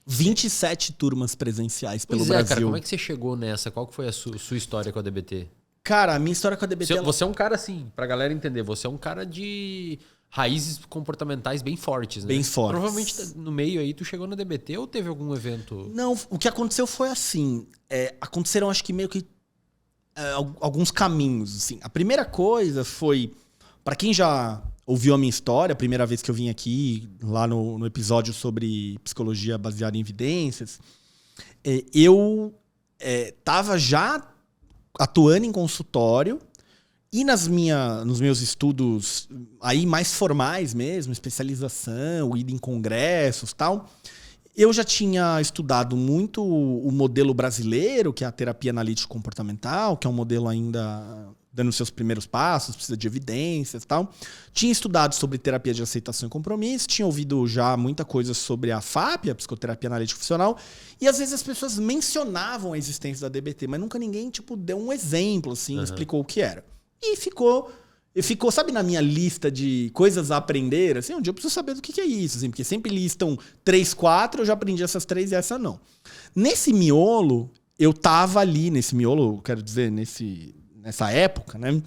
27 turmas presenciais pelo Brasil. Cara, como é que você chegou nessa? Qual que foi a sua história com a DBT? Cara, a minha história com a DBT... Você é um cara, assim, pra galera entender, você é um cara de raízes comportamentais bem fortes, né? Bem fortes. Provavelmente no meio aí tu chegou na DBT ou teve algum evento? Não, o que aconteceu foi assim. Aconteceram, acho que meio que alguns caminhos, assim. A primeira coisa foi, pra quem já ouviu a minha história, a primeira vez que eu vim aqui, lá no episódio sobre psicologia baseada em evidências, eu tava já atuando em consultório e nos meus estudos aí mais formais mesmo, especialização, ida em congressos e tal, eu já tinha estudado muito o modelo brasileiro, que é a terapia analítico-comportamental, que é um modelo ainda dando seus primeiros passos, precisa de evidências e tal. Tinha estudado sobre terapia de aceitação e compromisso, tinha ouvido já muita coisa sobre a FAP, a psicoterapia analítica funcional, e às vezes as pessoas mencionavam a existência da DBT, mas nunca ninguém deu um exemplo, assim, explicou o que era. E ficou, sabe, na minha lista de coisas a aprender, assim, um dia eu preciso saber do que é isso, assim, porque sempre listam 3, 4, eu já aprendi essas 3 e essa não. Nesse miolo, eu tava ali, quero dizer, nessa época, né?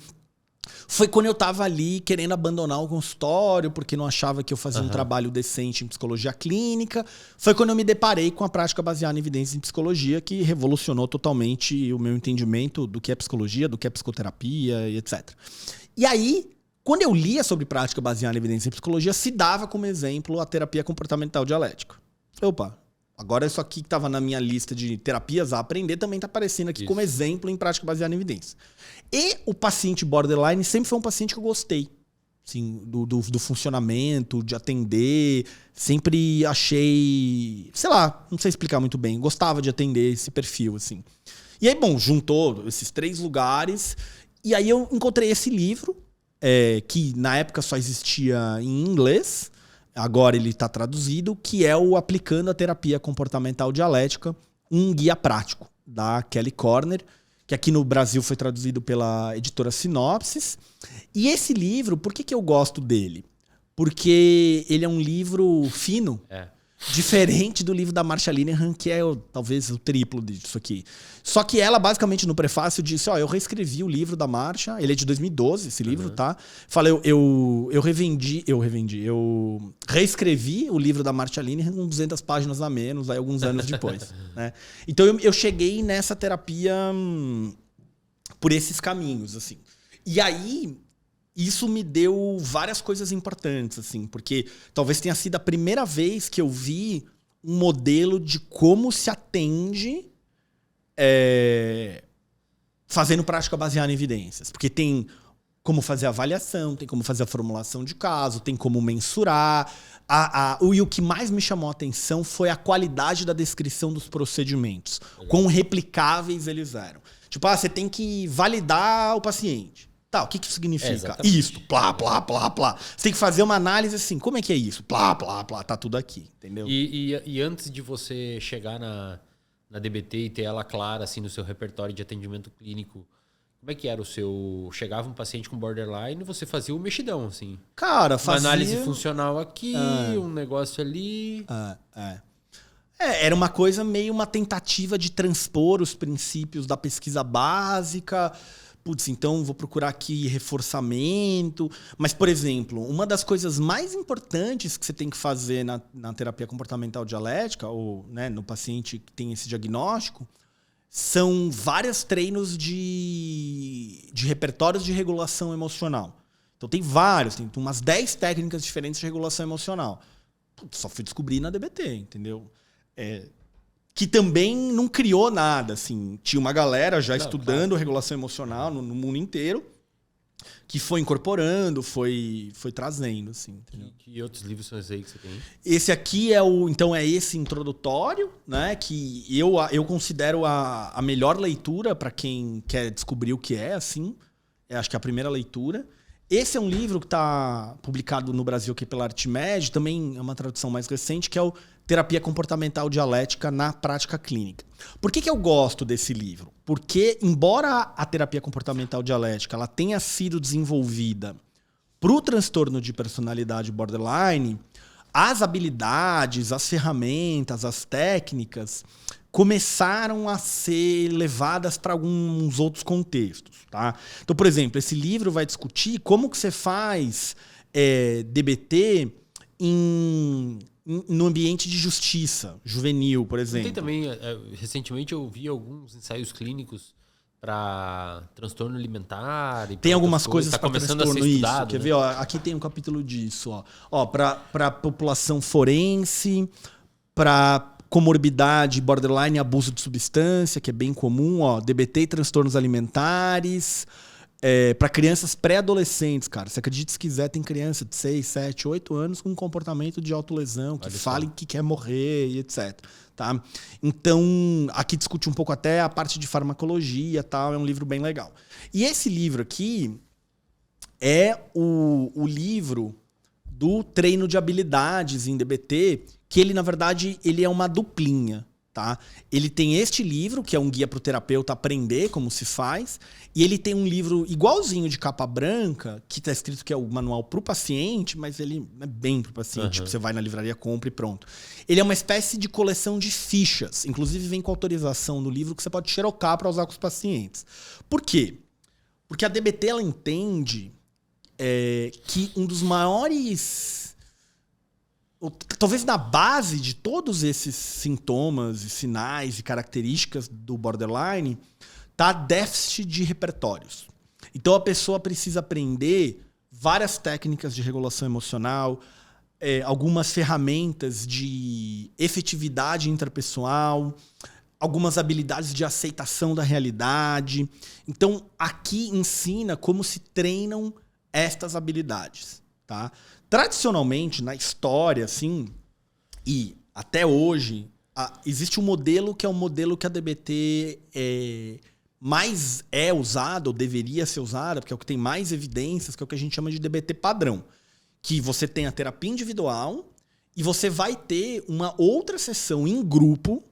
Foi quando eu tava ali querendo abandonar o consultório, porque não achava que eu fazia um trabalho decente em psicologia clínica. Foi quando eu me deparei com a prática baseada em evidências em psicologia, que revolucionou totalmente o meu entendimento do que é psicologia, do que é psicoterapia e etc. E aí, quando eu lia sobre prática baseada em evidências em psicologia, se dava como exemplo a terapia comportamental dialética. Opa, agora isso aqui que estava na minha lista de terapias a aprender também está aparecendo aqui como exemplo em prática baseada em evidências. E o paciente borderline sempre foi um paciente que eu gostei. Assim, do funcionamento, de atender. Sempre achei... Sei lá, não sei explicar muito bem. Gostava de atender esse perfil, assim. E aí, bom, juntou esses 3 lugares. E aí eu encontrei esse livro, que na época só existia em inglês. Agora ele está traduzido, que é o Aplicando a Terapia Comportamental Dialética, um guia prático, da Kelly Corner, que aqui no Brasil foi traduzido pela editora Sinopsis. E esse livro, por que eu gosto dele? Porque ele é um livro fino, diferente do livro da Marsha Linehan, que é talvez o triplo disso aqui. Só que ela, basicamente, no prefácio, disse, eu reescrevi o livro da Marsha, ele é de 2012, esse livro, tá? Fala, eu reescrevi o livro da Marsha Linehan com 200 páginas a menos, aí alguns anos depois. Né? Então eu cheguei nessa terapia por esses caminhos, assim. E aí... Isso me deu várias coisas importantes, assim, porque talvez tenha sido a primeira vez que eu vi um modelo de como se atende fazendo prática baseada em evidências. Porque tem como fazer avaliação, tem como fazer a formulação de caso, tem como mensurar. E o que mais me chamou a atenção foi a qualidade da descrição dos procedimentos. Quão replicáveis eles eram. Tipo, você tem que validar o paciente. Tá, o que isso significa? Isso, plá, plá, plá, plá. Você tem que fazer uma análise assim, como é que é isso? Plá, plá, plá, tá tudo aqui, entendeu? E antes de você chegar na DBT e ter ela clara assim, no seu repertório de atendimento clínico, como é que era o seu... Chegava um paciente com borderline e você fazia o mexidão, assim? Cara, fazia... Uma análise funcional aqui, um negócio ali... Era uma coisa meio uma tentativa de transpor os princípios da pesquisa básica... Putz, então vou procurar aqui reforçamento. Mas, por exemplo, uma das coisas mais importantes que você tem que fazer na terapia comportamental dialética, ou né, no paciente que tem esse diagnóstico, são vários treinos de repertórios de regulação emocional. Então tem vários, tem umas 10 técnicas diferentes de regulação emocional. Putz, só fui descobrir na DBT, entendeu? Que também não criou nada, assim. Tinha uma galera já estudando regulação emocional no mundo inteiro, que foi incorporando, foi trazendo, assim. Entendeu? Que outros livros são esses aí que você tem? Esse aqui é esse introdutório, né? Que eu considero a melhor leitura para quem quer descobrir o que é, assim. Acho que é a primeira leitura. Esse é um livro que está publicado no Brasil aqui pela Artimed, também é uma tradução mais recente, que é o Terapia Comportamental Dialética na Prática Clínica. Por que eu gosto desse livro? Porque, embora a terapia comportamental dialética ela tenha sido desenvolvida para o transtorno de personalidade borderline, as habilidades, as ferramentas, as técnicas começaram a ser levadas para alguns outros contextos. Tá? Então, por exemplo, esse livro vai discutir como que você faz DBT no ambiente de justiça juvenil, por exemplo. Tem também, recentemente eu vi alguns ensaios clínicos para transtorno alimentar. Tem algumas coisas tá para começando transtorno, a ser estudado, isso. Quer né? ver? Ó, aqui tem um capítulo disso. Para a população forense, para comorbidade, borderline, abuso de substância, que é bem comum, DBT e transtornos alimentares, para crianças pré-adolescentes, cara. Você acredita se quiser, tem criança de 6, 7, 8 anos com um comportamento de autolesão, que fala que quer morrer e etc. Tá? Então, aqui discute um pouco até a parte de farmacologia, tal, é um livro bem legal. E esse livro aqui é o livro do treino de habilidades em DBT, que ele, na verdade, ele é uma duplinha. Tá? Ele tem este livro, que é um guia para o terapeuta aprender como se faz, e ele tem um livro igualzinho de capa branca, que está escrito que é o manual para o paciente, mas ele não é bem para o paciente, tipo, você vai na livraria, compra e pronto. Ele é uma espécie de coleção de fichas, inclusive vem com autorização no livro que você pode xerocar para usar com os pacientes. Por quê? Porque a DBT ela entende que um dos maiores... Talvez na base de todos esses sintomas e sinais e características do borderline está déficit de repertórios. Então a pessoa precisa aprender várias técnicas de regulação emocional, algumas ferramentas de efetividade interpessoal, algumas habilidades de aceitação da realidade. Então aqui ensina como se treinam estas habilidades, tá? Tradicionalmente, na história, assim, e até hoje, existe um modelo que é um modelo que a DBT mais é usada, ou deveria ser usada, porque é o que tem mais evidências, que é o que a gente chama de DBT padrão. Que você tem a terapia individual e você vai ter uma outra sessão em grupo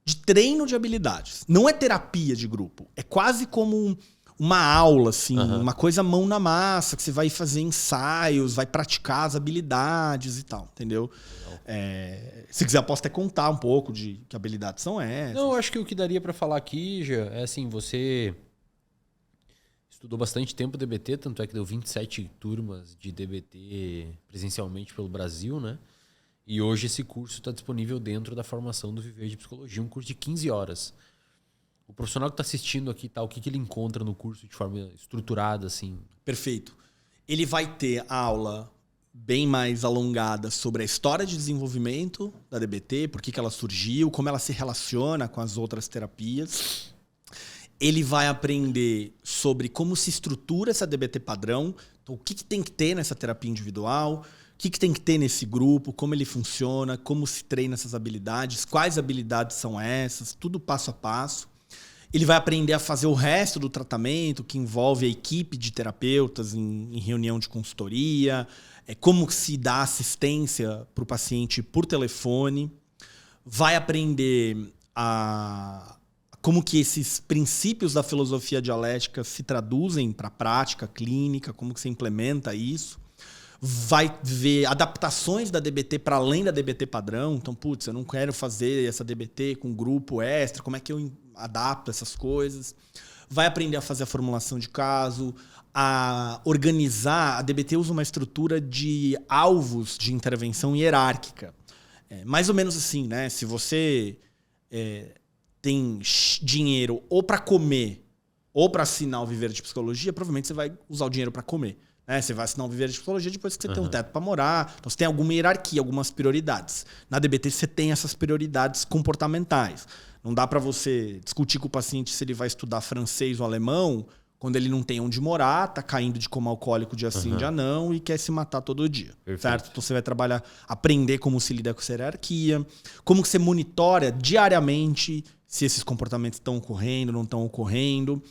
de treino de habilidades. Não é terapia de grupo, é quase como uma aula, assim, uma coisa mão na massa, que você vai fazer ensaios, vai praticar as habilidades e tal, entendeu? Se quiser, eu posso até contar um pouco de que habilidades são essas. Não, eu acho que o que daria para falar aqui já é assim, você estudou bastante tempo DBT, tanto é que deu 27 turmas de DBT presencialmente pelo Brasil, né? E hoje esse curso está disponível dentro da formação do Viver de Psicologia, um curso de 15 horas. O profissional que está assistindo aqui, o que ele encontra no curso de forma estruturada, assim? Perfeito. Ele vai ter aula bem mais alongada sobre a história de desenvolvimento da DBT, por que ela surgiu, como ela se relaciona com as outras terapias. Ele vai aprender sobre como se estrutura essa DBT padrão, então, o que tem que ter nessa terapia individual, o que tem que ter nesse grupo, como ele funciona, como se treina essas habilidades, quais habilidades são essas, tudo passo a passo. Ele vai aprender a fazer o resto do tratamento, que envolve a equipe de terapeutas em reunião de consultoria, como se dá assistência para o paciente por telefone. Vai aprender como que esses princípios da filosofia dialética se traduzem para a prática clínica, como que se implementa isso. Vai ver adaptações da DBT para além da DBT padrão. Então, eu não quero fazer essa DBT com grupo extra, como é que eu adapto essas coisas. Vai aprender a fazer a formulação de caso, a organizar. A DBT usa uma estrutura de alvos de intervenção hierárquica. Mais ou menos assim, né? Se você tem dinheiro ou para comer ou para assinar o Viver de Psicologia, provavelmente você vai usar o dinheiro para comer. Você vai assinar um Viver de Psicologia depois que você tem um teto para morar. Então, você tem alguma hierarquia, algumas prioridades. Na DBT, você tem essas prioridades comportamentais. Não dá para você discutir com o paciente se ele vai estudar francês ou alemão quando ele não tem onde morar, tá caindo de coma alcoólico dia sim, dia não e quer se matar todo dia. Certo? Então, você vai trabalhar, aprender como se lida com essa hierarquia, como que você monitora diariamente se esses comportamentos estão ocorrendo, não estão ocorrendo.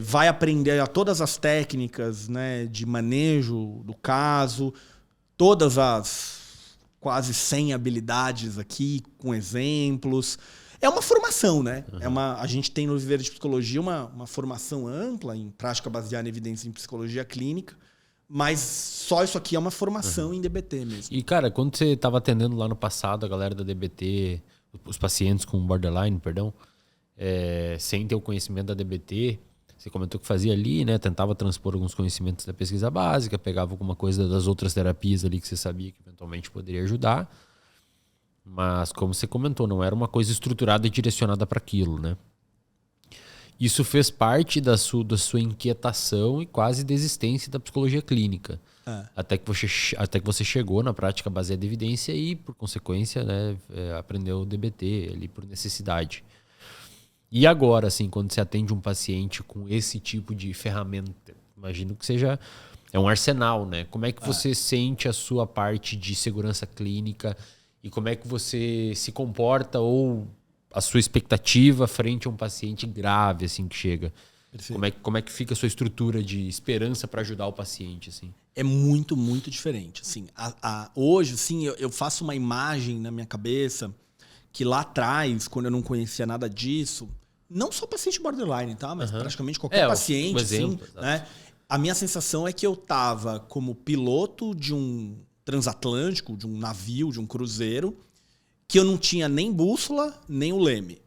vai aprender todas as técnicas, né, de manejo do caso, todas as quase 100 habilidades aqui, com exemplos. É uma formação, né? Uhum. A gente tem no Viver de Psicologia uma formação ampla em prática baseada em evidência em psicologia clínica, mas só isso aqui é uma formação em DBT mesmo. E, cara, quando você estava atendendo lá no passado a galera da DBT, os pacientes com borderline, perdão, sem ter o conhecimento da DBT, você comentou que fazia ali, né? Tentava transpor alguns conhecimentos da pesquisa básica, pegava alguma coisa das outras terapias ali que você sabia que eventualmente poderia ajudar. Mas, como você comentou, não era uma coisa estruturada e direcionada para aquilo, né? Isso fez parte da sua inquietação e quase desistência da psicologia clínica. Até que você chegou na prática baseada em evidência e, por consequência, né, aprendeu o DBT ali por necessidade. E agora, assim, quando você atende um paciente com esse tipo de ferramenta, imagino que seja... É um arsenal, né? Como é que você sente a sua parte de segurança clínica e como é que você se comporta ou a sua expectativa frente a um paciente grave, assim, que chega? Como é que fica a sua estrutura de esperança para ajudar o paciente, assim? É muito, muito diferente. Assim, hoje, assim, eu faço uma imagem na minha cabeça que lá atrás, quando eu não conhecia nada disso, não só paciente borderline, tá? Mas praticamente qualquer paciente, exemplo, assim, né? A minha sensação é que eu estava como piloto de um transatlântico, de um navio, de um cruzeiro, que eu não tinha nem bússola, nem o leme.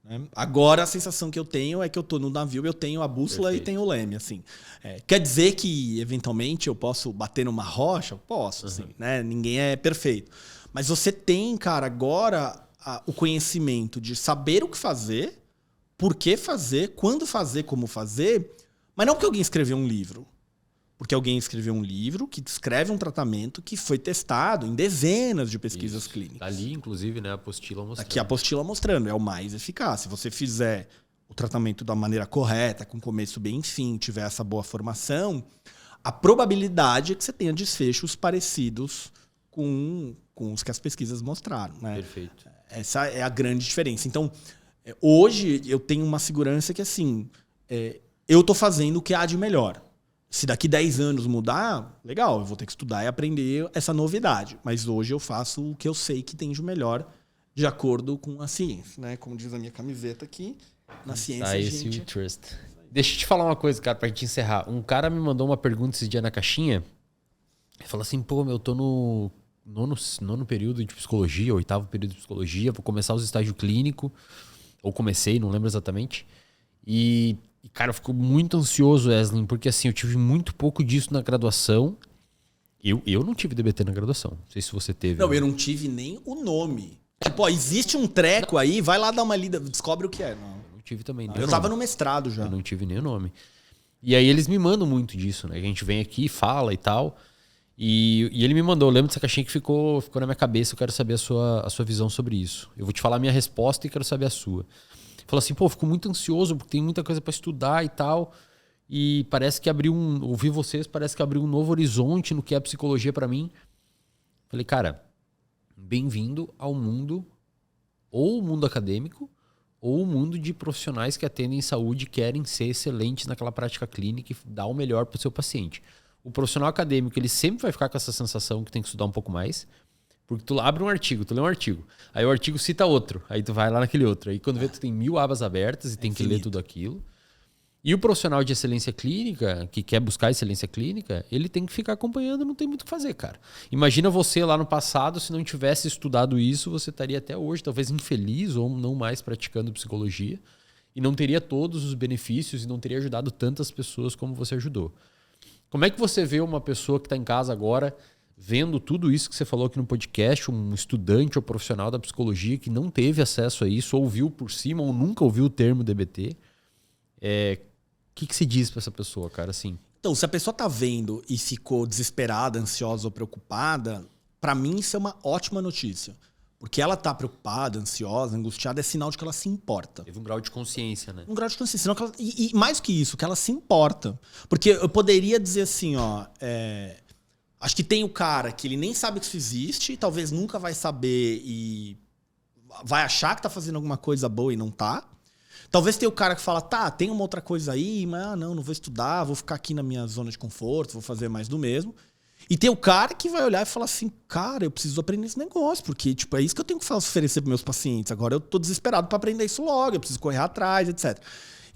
Né? Agora a sensação que eu tenho é que eu estou no navio, eu tenho a bússola e tenho o leme. Assim. Quer dizer que, eventualmente, eu posso bater numa rocha? Posso, assim, né? Ninguém é perfeito. Mas você tem, cara, agora o conhecimento de saber o que fazer, por que fazer, quando fazer, como fazer, mas não porque alguém escreveu um livro. Porque alguém escreveu um livro que descreve um tratamento que foi testado em dezenas de pesquisas clínicas. Ali, inclusive, né, a apostila mostrando. Aqui a apostila mostrando, é o mais eficaz. Se você fizer o tratamento da maneira correta, com começo, bem e fim, tiver essa boa formação, a probabilidade é que você tenha desfechos parecidos com os que as pesquisas mostraram. Né? Perfeito. Essa é a grande diferença. Então, hoje eu tenho uma segurança que, assim, eu estou fazendo o que há de melhor. Se daqui 10 anos mudar, legal, eu vou ter que estudar e aprender essa novidade. Mas hoje eu faço o que eu sei que tem de melhor, de acordo com a ciência. Né? Como diz a minha camiseta aqui, na ciência a gente... Trust. Deixa eu te falar uma coisa, cara, pra gente encerrar. Um cara me mandou uma pergunta esse dia na caixinha. Ele falou assim, pô, eu tô no nono período de psicologia, 8º período de psicologia, vou começar os estágios clínicos. Ou comecei, não lembro exatamente. E cara, eu fico muito ansioso, Wesley, porque assim, eu tive muito pouco disso na graduação. Eu não tive DBT na graduação. Não sei se você teve. Não, eu não tive nem o nome. Tipo, ó, existe um treco aí, vai lá dar uma lida, descobre o que é. Não, eu não tive também. Eu tava no mestrado já. Eu não tive nem o nome. E aí eles me mandam muito disso, né? A gente vem aqui, fala e tal. E ele me mandou, eu lembro dessa caixinha que ficou na minha cabeça, eu quero saber a sua visão sobre isso. Eu vou te falar a minha resposta e quero saber a sua. Falou assim, pô, fico muito ansioso porque tem muita coisa para estudar e tal. E parece que ouvir vocês parece que abriu um novo horizonte no que é a psicologia para mim. Falei, cara, bem-vindo ao mundo, ou o mundo acadêmico, ou o mundo de profissionais que atendem saúde e querem ser excelentes naquela prática clínica e dar o melhor para o seu paciente. O profissional acadêmico, ele sempre vai ficar com essa sensação que tem que estudar um pouco mais. Porque tu abre um artigo, tu lê um artigo. Aí o artigo cita outro. Aí tu vai lá naquele outro. Aí quando vê, tu tem 1000 abas abertas e tem que ler tudo aquilo. E o profissional de excelência clínica, que quer buscar excelência clínica, ele tem que ficar acompanhando, não tem muito o que fazer, cara. Imagina você lá no passado, se não tivesse estudado isso, você estaria até hoje, talvez infeliz ou não mais praticando psicologia. E não teria todos os benefícios e não teria ajudado tantas pessoas como você ajudou. Como é que você vê uma pessoa que está em casa agora, vendo tudo isso que você falou aqui no podcast, um estudante ou profissional da psicologia que não teve acesso a isso, ouviu por cima ou nunca ouviu o termo DBT, o que se diz para essa pessoa, cara? Assim? Então, se a pessoa tá vendo e ficou desesperada, ansiosa ou preocupada, para mim isso é uma ótima notícia. Porque ela tá preocupada, ansiosa, angustiada, é sinal de que ela se importa. Teve um grau de consciência, né? Um grau de consciência. E mais que isso, que ela se importa. Porque eu poderia dizer assim, ó... acho que tem o cara que ele nem sabe que isso existe, e talvez nunca vai saber e vai achar que tá fazendo alguma coisa boa e não tá. Talvez tenha o cara que fala, tá, tem uma outra coisa aí, mas não vou estudar, vou ficar aqui na minha zona de conforto, vou fazer mais do mesmo. E tem o cara que vai olhar e falar assim, cara, eu preciso aprender esse negócio, porque tipo, é isso que eu tenho que oferecer para meus pacientes. Agora eu tô desesperado para aprender isso logo, eu preciso correr atrás, etc.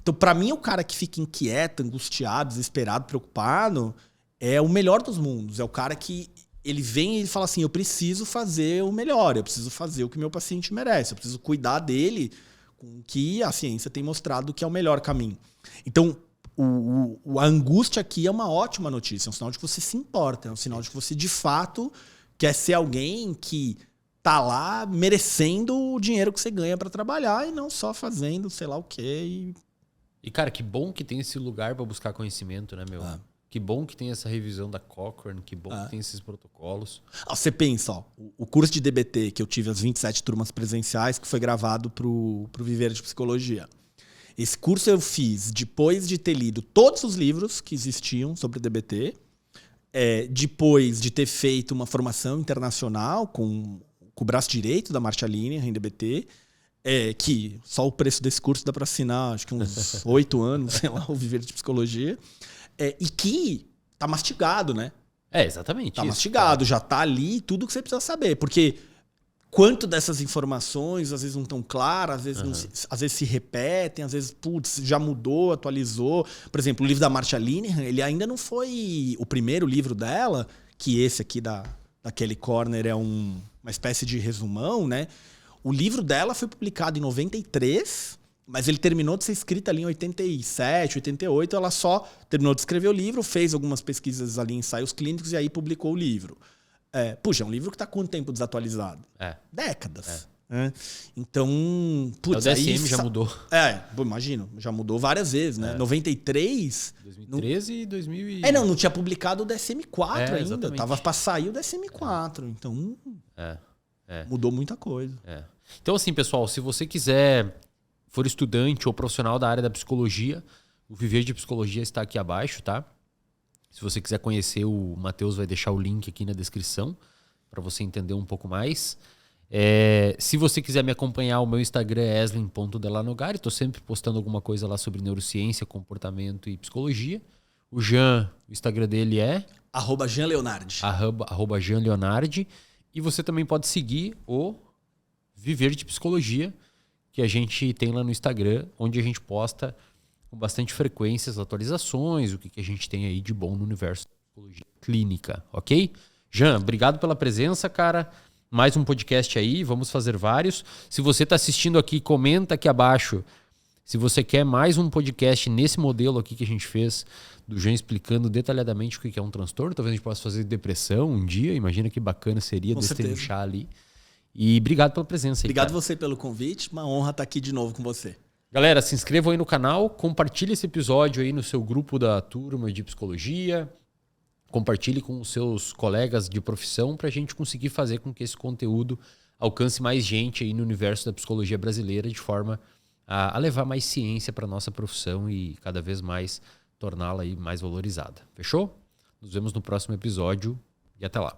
Então, para mim, o cara que fica inquieto, angustiado, desesperado, preocupado, é o melhor dos mundos. É o cara que ele vem e ele fala assim, eu preciso fazer o melhor, eu preciso fazer o que meu paciente merece, eu preciso cuidar dele com que a ciência tem mostrado que é o melhor caminho. Então, a angústia aqui é uma ótima notícia, é um sinal de que você se importa, é um sinal de que você, de fato, quer ser alguém que tá lá merecendo o dinheiro que você ganha para trabalhar e não só fazendo sei lá o quê. E, cara, que bom que tem esse lugar para buscar conhecimento, né, meu? Que bom que tem essa revisão da Cochrane, que bom que tem esses protocolos. Você pensa, ó, o curso de DBT, que eu tive as 27 turmas presenciais, que foi gravado pro Viver de Psicologia. Esse curso eu fiz depois de ter lido todos os livros que existiam sobre DBT, depois de ter feito uma formação internacional com o braço direito da Marcia Linear em DBT, que só o preço desse curso dá para assinar, acho que uns 8 anos, sei lá, o Viver de Psicologia. E que tá mastigado, né? Exatamente. Tá mastigado, já tá ali tudo que você precisa saber. Porque quanto dessas informações às vezes não estão claras, às vezes, às vezes se repetem, às vezes, putz, já mudou, atualizou. Por exemplo, o livro da Marcia Linear, ele ainda não foi o primeiro livro dela, que esse aqui da Kelly Corner é uma espécie de resumão, né? O livro dela foi publicado em 93, mas ele terminou de ser escrito ali em 87, 88. Ela só terminou de escrever o livro, fez algumas pesquisas ali em ensaios clínicos e aí publicou o livro. Puxa, é um livro que está quanto tempo desatualizado? Décadas. Então, putz, o DSM já mudou. Imagino, já mudou várias vezes, né? 93... 2013 e 2000 não tinha publicado o DSM-4 ainda. Exatamente. Tava para sair o DSM-4. Então, mudou muita coisa. Então, assim, pessoal, se você for estudante ou profissional da área da psicologia, o Viver de Psicologia está aqui abaixo, tá? Se você quiser conhecer, o Matheus vai deixar o link aqui na descrição para você entender um pouco mais. Se você quiser me acompanhar, o meu Instagram é eslin.delanogari. Estou sempre postando alguma coisa lá sobre neurociência, comportamento e psicologia. O Jean, o Instagram dele é... @JeanLeonardi. @JeanLeonardi. E você também pode seguir o Viver de Psicologia, que a gente tem lá no Instagram, onde a gente posta com bastante frequência as atualizações, o que a gente tem aí de bom no universo da psicologia clínica, ok? Jean, obrigado pela presença, cara. Mais um podcast aí, vamos fazer vários. Se você está assistindo aqui, comenta aqui abaixo se você quer mais um podcast nesse modelo aqui que a gente fez, do Jean explicando detalhadamente o que é um transtorno. Talvez a gente possa fazer depressão um dia, imagina que bacana seria destrinchar ali. E obrigado pela presença aí. Obrigado você pelo convite, uma honra estar aqui de novo com você. Galera, se inscrevam aí no canal, compartilhe esse episódio aí no seu grupo da turma de psicologia, compartilhe com os seus colegas de profissão para a gente conseguir fazer com que esse conteúdo alcance mais gente aí no universo da psicologia brasileira, de forma a levar mais ciência para a nossa profissão e cada vez mais torná-la aí mais valorizada. Fechou? Nos vemos no próximo episódio e até lá.